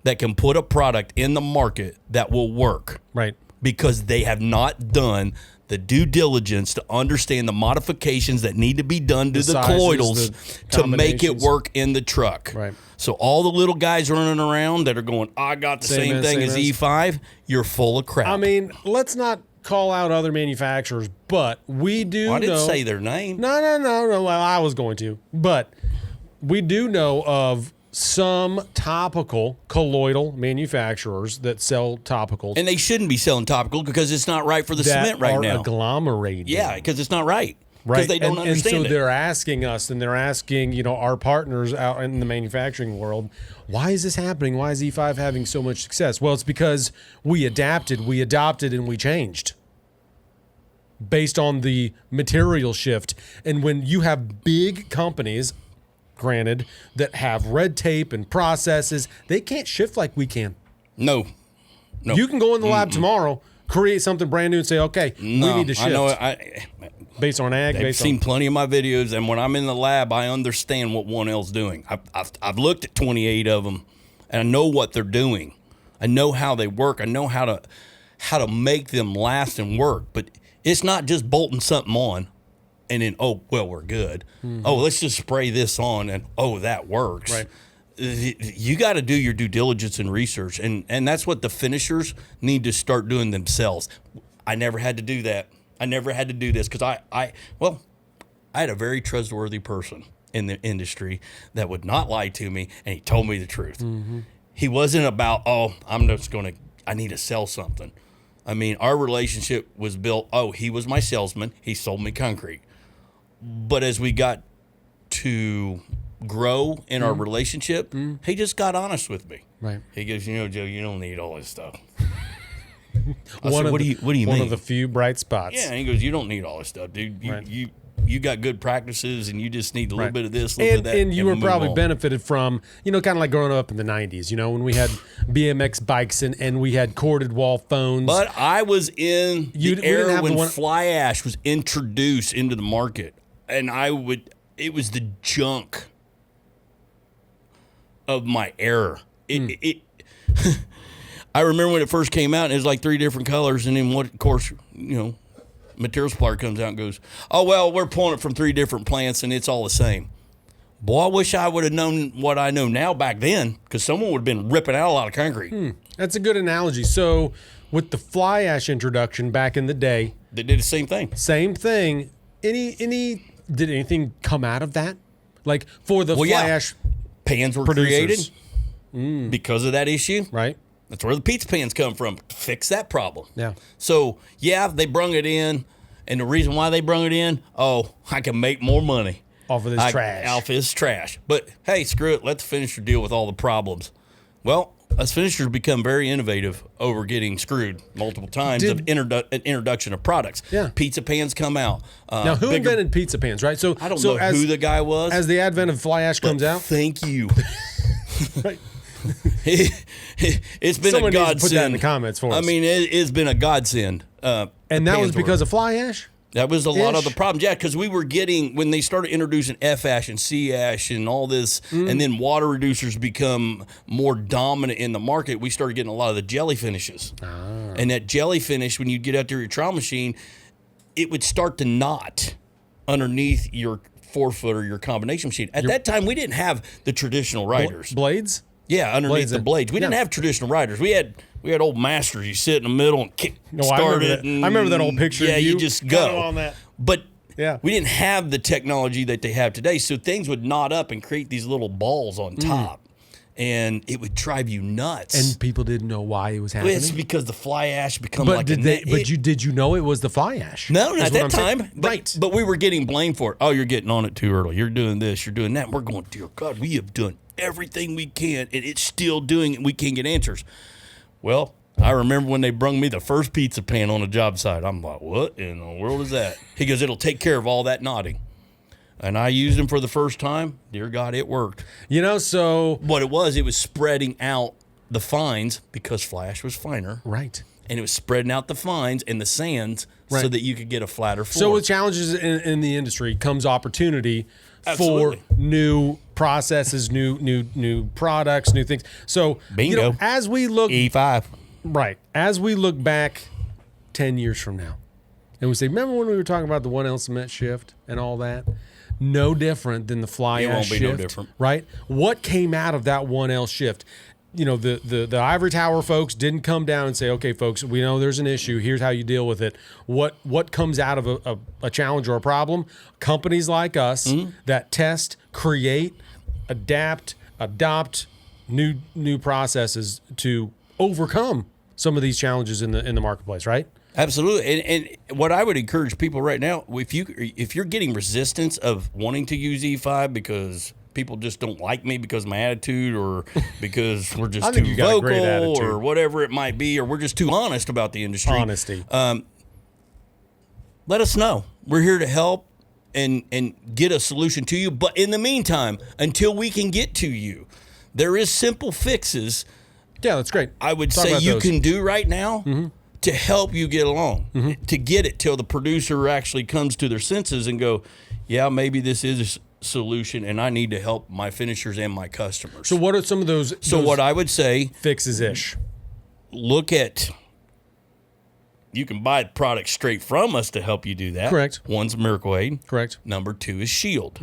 that can put a product in the market that will work.
Right.
Because they have not done the due diligence to understand the modifications that need to be done to the
sizes,
colloidals
the
to make it
combinations.
work in the truck.
Right.
So all the little guys running around that are going, I got the same thing as
same
E5, you're full of crap.
I mean, let's not call out other manufacturers, but we do know.
I didn't say their name.
No. Well, I was going to. But we do know of some topical colloidal manufacturers that sell topicals
And they shouldn't be selling topical because it's not right for the
that
cement right
are
now.
agglomerated.
Yeah, because it's not right.
Right.
Because they don't understand
and so
it.
they're asking us, and they're asking, our partners out in the manufacturing world, why is this happening? Why is E5 having so much success? Well, it's because we adapted, we adopted, and we changed based on the material shift. And when you have big companies, granted, that have red tape and processes, they can't shift like we can.
No.
You can go in the lab tomorrow, create something brand new, and say, okay, we need to shift.
I know.
Based on ag,
I've
based
seen
on
plenty of my videos, and when I'm in the lab, I understand what one L's doing. I've looked at 28 of them, and I know what they're doing. I know how they work. I know how to make them last and work. But it's not just bolting something on, and then we're good. Oh, let's just spray this on, and that works.
Right.
you got to do your due diligence and research, and that's what the finishers need to start doing themselves. I never had to do that. I never had to do this because I had a very trustworthy person in the industry that would not lie to me, and he told me the truth. Mm-hmm. He wasn't about, I need to sell something. I mean, our relationship was built, he was my salesman. He sold me concrete. But as we got to grow in our relationship, he just got honest with me.
Right.
He goes, Joe, you don't need all this stuff.
What do you mean? One of the few bright spots.
Yeah, and he goes, you don't need all this stuff, dude. You got good practices, and you just need a little bit of this, a little bit of that.
And you were probably benefited from, kind of like growing up in the 90s, when we had BMX bikes and we had corded wall phones.
But I was in the era when fly ash was introduced into the market, and it was the junk of my era. I remember when it first came out, and it was like 3 different colors, and then of course, material supplier comes out and goes, oh, well, we're pulling it from 3 different plants, and it's all the same. Boy, I wish I would have known what I know now back then, because someone would have been ripping out a lot of concrete.
That's a good analogy. So with the fly ash introduction back in the day,
they did the same thing.
Same thing. Did anything come out of that? Like for the fly ash
pans were
producers.
created because of that issue.
Right.
That's where the pizza pans come from. Fix that problem.
Yeah.
So, they brung it in. And the reason why they brung it in, I can make more money.
Off of this trash.
Off this trash. But, hey, screw it. Let the finisher deal with all the problems. Well, us finishers become very innovative over getting screwed multiple times of introduction of products.
Yeah.
Pizza pans come out.
Now, who invented pizza pans, right? So
I don't know who the guy was.
As the advent of fly ash comes out.
Thank you.
Right.
It's been
Someone
a godsend.
needs to put that in the comments for us.
I mean, it's been a godsend.
And that was because of fly ash?
That was a lot of the problems. Yeah, because we were getting, when they started introducing F ash and C ash and all this, and then water reducers become more dominant in the market, we started getting a lot of the jelly finishes. And that jelly finish, when you get out there your trial machine, it would start to knot underneath your 4-foot or your combination machine. At that time, we didn't have the traditional riders.
Blades?
Yeah, underneath the blades. We didn't have traditional riders. We had old masters. You sit in the middle and kick, start it.
I remember that old picture.
Yeah, you just go
on that.
But we didn't have the technology that they have today, so things would knot up and create these little balls on top, and it would drive you nuts.
And people didn't know why it was happening.
It's because the fly ash become
did you know it was the fly ash?
No, not at that time. But we were getting blamed for it. Oh, you're getting on it too early. You're doing this. You're doing that. And we're going, dear God, we have done everything we can, and it's still doing it. We can't get answers. Well, I remember when they brung me the first pizza pan on a job site. I'm like, what in the world is that? He goes, it'll take care of all that knotting. And I used them for the first time. Dear God, it worked.
So
what it was spreading out the fines because fly ash was finer.
Right.
And it was spreading out the fines and the sands so that you could get a flatter floor.
So with challenges in the industry comes opportunity for new processes, new products, new things. So,
bingo.
As we look
E5.
Right. As we look back 10 years from now, and we say, remember when we were talking about the 1L cement shift and all that? No different than the fly ash shift. It won't be no different. Right? What came out of that 1L shift? The Ivory Tower folks didn't come down and say, okay, folks, we know there's an issue. Here's how you deal with it. What comes out of a challenge or a problem? Companies like us that test, create, adapt, adopt new processes to overcome some of these challenges in the marketplace, right?
Absolutely. And what I would encourage people right now, if you're getting resistance of wanting to use E5 because people just don't like me because of my attitude or because we're just too vocal or whatever it might be, or we're just too honest about the industry.
Honesty.
Let us know. We're here to help and get a solution to you. But in the meantime, until we can get to you, there is simple fixes.
Yeah, that's great.
I would say you can do right now to help you get along, to get it till the producer actually comes to their senses and go, yeah, maybe this is a solution and I need to help my finishers and my customers.
So what are some of those
what I would say,
fixes-ish?
Look at, you can buy products straight from us to help you do that.
Correct.
One's Miracle Aid.
Correct.
Number 2 is Shield.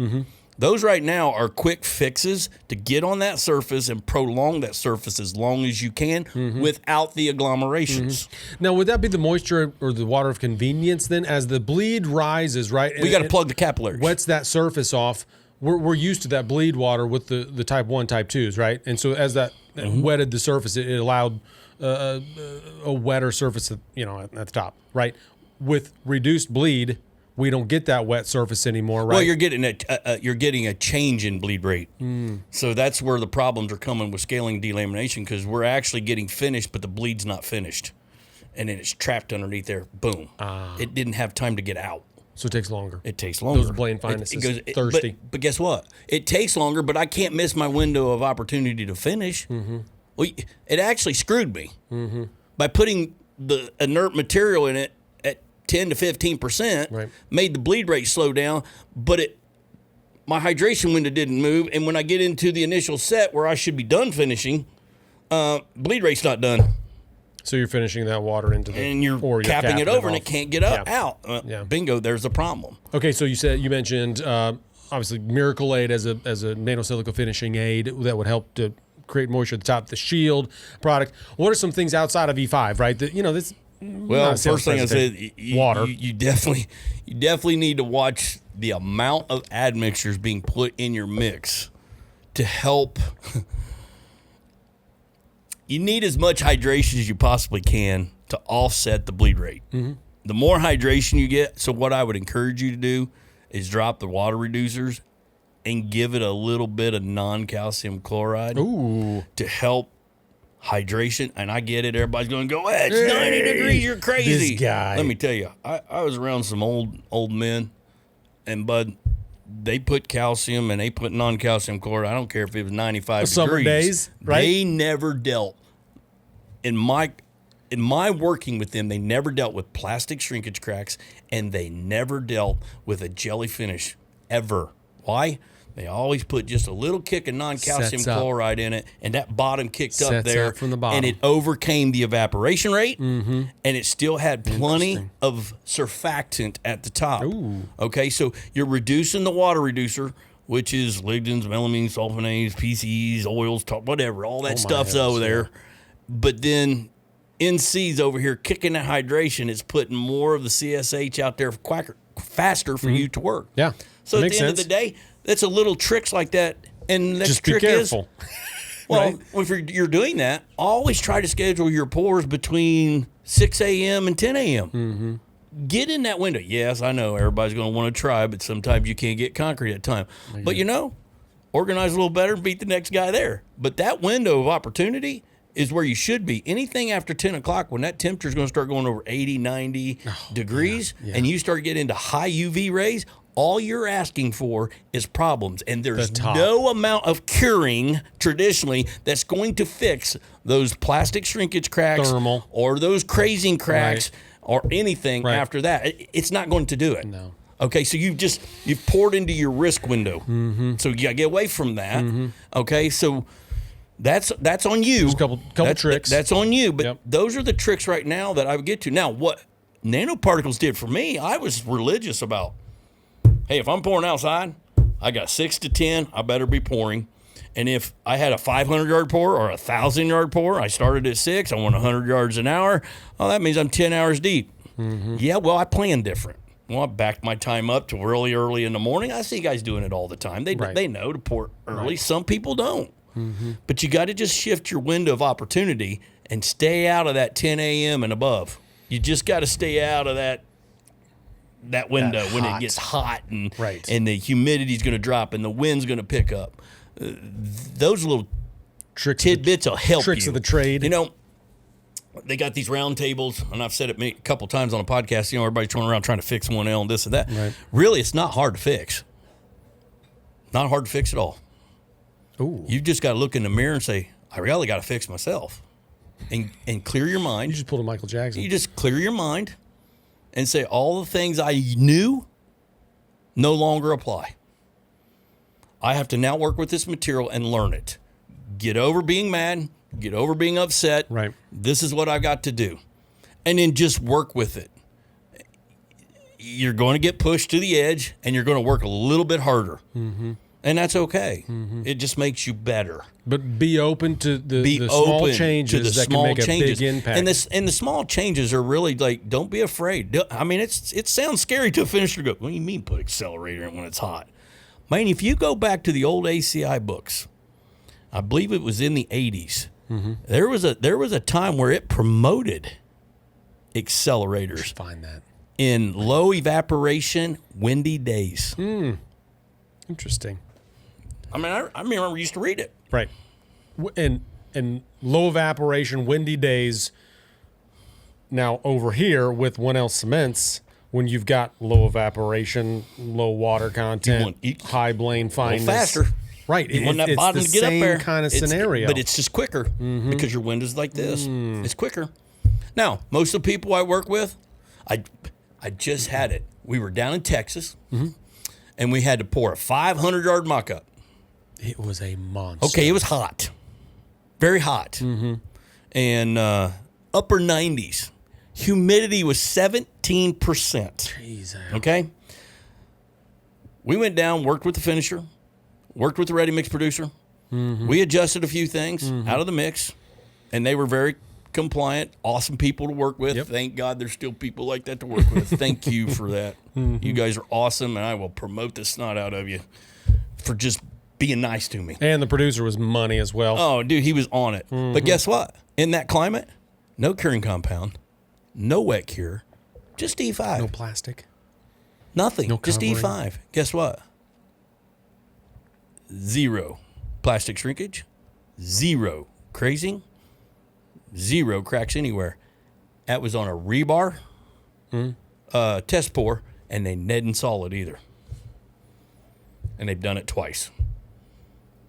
Those right now are quick fixes to get on that surface and prolong that surface as long as you can without the agglomerations.
Now, would that be the moisture or the water of convenience then? As the bleed rises, right?
We got to plug the capillaries.
Wets that surface off. We're used to that bleed water with the type 1, type 2s, right? And so as that wetted the surface, it allowed a wetter surface, at the top, right? With reduced bleed, we don't get that wet surface anymore, right?
Well, you're getting a change in bleed rate. So that's where the problems are coming with scaling delamination, because we're actually getting finished, but the bleed's not finished. And then it's trapped underneath there. Boom. It didn't have time to get out.
So it takes longer.
It takes longer.
Those blade finuses thirsty.
But guess what? It takes longer, but I can't miss my window of opportunity to finish. Well, it actually screwed me by putting the inert material in it at 10 to 15%.
Right.
Made the bleed rate slow down, but my hydration window didn't move. And when I get into the initial set where I should be done finishing, bleed rate's not done.
So you're finishing that water into the...
And you're capping it over and it can't get out. Bingo, there's a problem.
Okay, so you mentioned, obviously, Miracle Aid as a nanosilica finishing aid that would help to create moisture at the top of the shield product. What are some things outside of E5, right?
Well, first thing I said,
water.
You definitely need to watch the amount of admixtures being put in your mix to help... You need as much hydration as you possibly can to offset the bleed rate. The more hydration you get, so what I would encourage you to do is drop the water reducers and give it a little bit of non-calcium chloride to help hydration. And I get it. Everybody's going to go, hey, it's 90 degrees. You're crazy.
This guy.
Let me tell you, I was around some old men, and Bud, they put calcium and they put non-calcium chloride. I don't care if it was 95 degrees.
Summer days, right?
They never dealt. In my working with them, they never dealt with plastic shrinkage cracks, and they never dealt with a jelly finish ever. Why? They always put just a little kick of non-calcium chloride in it, and that bottom kicked up there,
from the bottom.
And it overcame the evaporation rate, and it still had plenty of surfactant at the top. Okay, so you're reducing the water reducer, which is lignans, melamines, sulfonates, PCEs, oils, whatever. All that stuff's over there. But then NC's over here kicking that hydration. It's putting more of the CSH out there faster for you to work.
Yeah.
So at the end of the day, that's a little tricks like that. And the next trick
careful.
Well, if you're doing that, always try to schedule your pours between 6 a.m. and 10 a.m. Get in that window. Yes, I know everybody's going to want to try, but sometimes you can't get concrete at time. But organize a little better and beat the next guy there. But that window of opportunity is where you should be. Anything after 10 o'clock, when that temperature is going to start going over 80, 90 degrees, and you start getting into high UV rays, all you're asking for is problems. And there's no amount of curing traditionally that's going to fix those plastic shrinkage cracks or those crazing cracks or anything after that. It's not going to do it.
No.
Okay, so you've poured into your risk window. So you got to get away from that. Okay, so... That's on you.
Just a couple tricks.
That's on you. But those are the tricks right now that I would get to. Now, what nanoparticles did for me, I was religious about, hey, if I'm pouring outside, I got 6 to 10, I better be pouring. And if I had a 500-yard pour or a 1,000-yard pour, I started at 6, I want 100 yards an hour, well, that means I'm 10 hours deep. Yeah, well, I plan different. Well, I backed my time up to early in the morning. I see guys doing it all the time. They know to pour early. Some people don't. But you got to just shift your window of opportunity and stay out of that 10 a.m. and above. You just got to stay out of that window when it gets hot and the humidity's going to drop and the wind's going to pick up. Those little tidbits will help you.
Tricks of the trade.
They got these round tables, and I've said it a couple times on a podcast. Everybody's going around trying to fix 1L and this and that.
Right.
Really, it's not hard to fix. Not hard to fix at all.
Ooh.
You've just got to look in the mirror and say, I really got to fix myself. And clear your mind.
You just pulled a Michael Jackson.
You just clear your mind and say, all the things I knew no longer apply. I have to now work with this material and learn it. Get over being mad. Get over being upset.
Right.
This is what I got to do. And then just work with it. You're going to get pushed to the edge, and you're going to work a little bit harder. And that's okay. It just makes you better.
But be open to the small changes that can make a big impact.
And the small changes are really like, don't be afraid. I mean, it sounds scary to a finisher to go, what do you mean put accelerator in when it's hot? Man, if you go back to the old ACI books, I believe it was in the 80s, there was a time where it promoted accelerators.
Find that.
In low evaporation, windy days.
Interesting.
I mean, I remember we used to read it.
Right. And low evaporation, windy days. Now, over here with 1L Cements, when you've got low evaporation, low water content, high blane fineness.
Faster.
Right.
You want that bottom to get up there.
Kind of scenario.
But it's just quicker because your window's like this. It's quicker. Now, most of the people I work with, I just had it. We were down in Texas, and we had to pour a 500-yard mock-up.
It was a monster.
Okay, it was hot. Very hot. And upper 90s. Humidity was 17%.
Jeez.
Okay? We went down, worked with the finisher, worked with the ready mix producer. We adjusted a few things out of the mix, and they were very compliant, awesome people to work with. Thank God there's still people like that to work with. Thank you for that. You guys are awesome, and I will promote the snot out of you for just being nice to me.
And the producer was money as well.
Oh, dude, he was on it. But guess what? In that climate, no curing compound, no wet cure, just E5.
No plastic.
Nothing.
No
just
covering.
E5. Guess what? 0 plastic shrinkage, 0 crazing, 0 cracks anywhere. That was on a rebar test pour, and they didn't saw it either. And they've done it twice.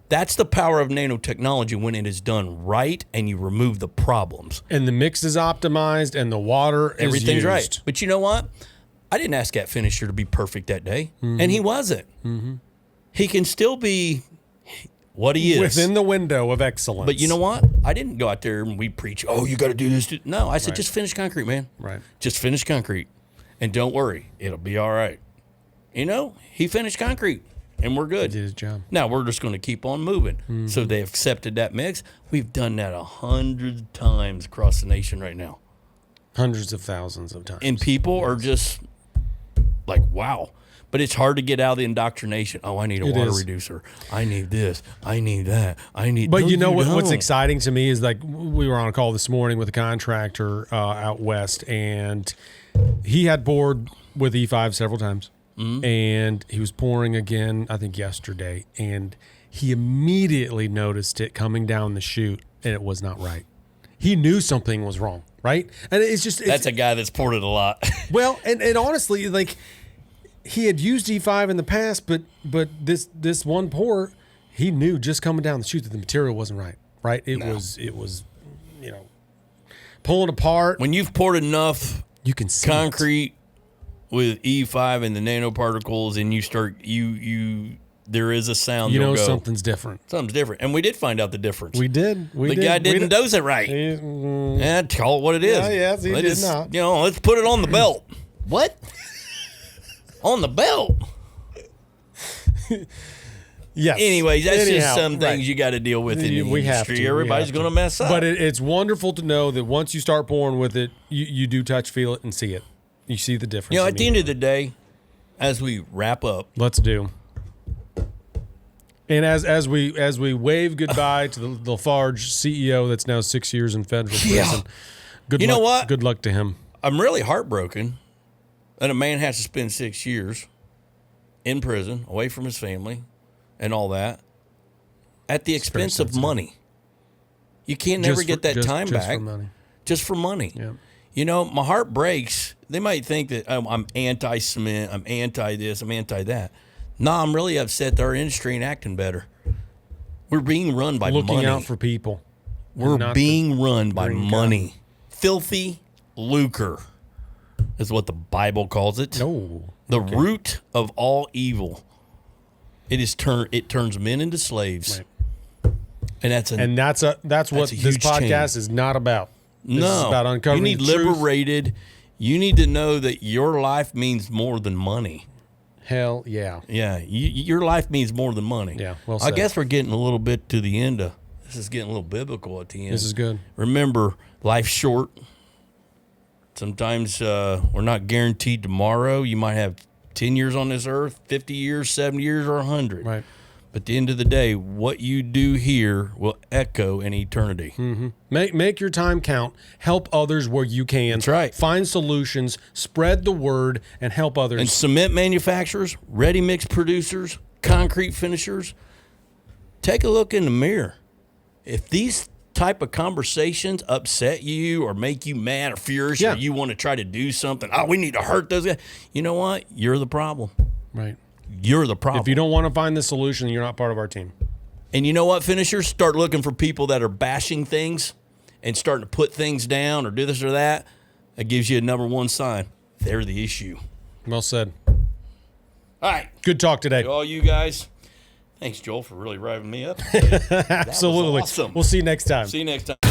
That's the power of nanotechnology when it is done right and you remove the problems.
And the mix is optimized and the water is
Everything's
used.
right. But you know what? I didn't ask that finisher to be perfect that day, and he wasn't. He can still be what he is.
Within the window of excellence.
But you know what? I didn't go out there and we preach, oh, you got to do this. No, I said, just finish concrete, man.
Right.
Just finish concrete. And don't worry, it'll be all right. You know, he finished concrete, and we're good.
He did his job.
Now we're just going to keep on moving. So they accepted that mix. We've done that 100 times across the nation right now.
Hundreds of thousands of times.
And people are just like, wow. But it's hard to get out of the indoctrination. Oh, I need a water reducer. I need this. I need that. I need.
But
no,
you know what's
don't.
exciting to me is like we were on a call this morning with a contractor out west, and he had poured with E5 several times, and he was pouring again, I think yesterday, and he immediately noticed it coming down the chute, and it was not right. He knew something was wrong, right? And
That's a guy that's poured it a lot.
Well, and honestly, like. He had used E5 in the past, but this one pour, he knew just coming down the chute that the material wasn't right. Right? It was pulling apart.
When you've poured enough
you can see
concrete with E5 and the nanoparticles, and you start there is a sound.
You know
go,
something's different.
Something's different, and we did find out the difference.
We did.
The guy didn't dose it right. Yeah, call it what it is.
Yes, he did not.
Let's put it on the belt. What? On the belt.
Yes.
Anyways, that's just some things you got to deal with in the industry. Everybody's going to mess up.
But it's wonderful to know that once you start pouring with it, you do touch, feel it, and see it. You see the difference.
At the end of the day, as we wrap up,
let's do. And as we wave goodbye to the Lafarge CEO that's now 6 years in federal prison. Good luck,
know what?
Good luck to him.
I'm really heartbroken that a man has to spend 6 years in prison, away from his family, and all that, at the expense of money. You can't never get that time back. Just for money.
Yeah.
My heart breaks. They might think that I'm anti-cement, I'm anti-this, I'm anti-that. No, I'm really upset that our industry ain't acting better. We're being run by money.
Looking out for people.
We're being run by money. Filthy lucre is what the Bible calls it.
No.
The root of all evil. It turns men into slaves.
Right.
And that's
what this podcast is not about. This is about uncovering
you need
the truth.
liberated. You need to know that your life means more than money.
Hell yeah.
Yeah, your life means more than money.
Yeah, well
I
said.
guess we're getting a little bit to the end of this. Is getting a little biblical at the end.
This is good.
Remember, life's short. Sometimes we're not guaranteed tomorrow. You might have 10 years on this earth, 50 years, 70 years, or 100.
Right.
But at the end of the day, what you do here will echo in eternity.
Mm-hmm. Make your time count. Help others where you can.
That's right.
Find solutions, spread the word, and help others.
And cement manufacturers, ready mix producers, concrete finishers, take a look in the mirror. If these type of conversations upset you or make you mad or furious, or you want to try to do something, we need to hurt those guys. You know what? You're the problem.
Right.
You're the problem.
If you don't want to find the solution, you're not part of our team.
And you know what, finishers? Start looking for people that are bashing things and starting to put things down or do this or that. That gives you a number one sign. They're the issue.
Well said.
All right.
Good talk today.
To all you guys. Thanks, Joel, for really revving me up.
Absolutely.
That was awesome.
We'll see you next time.
See you next time.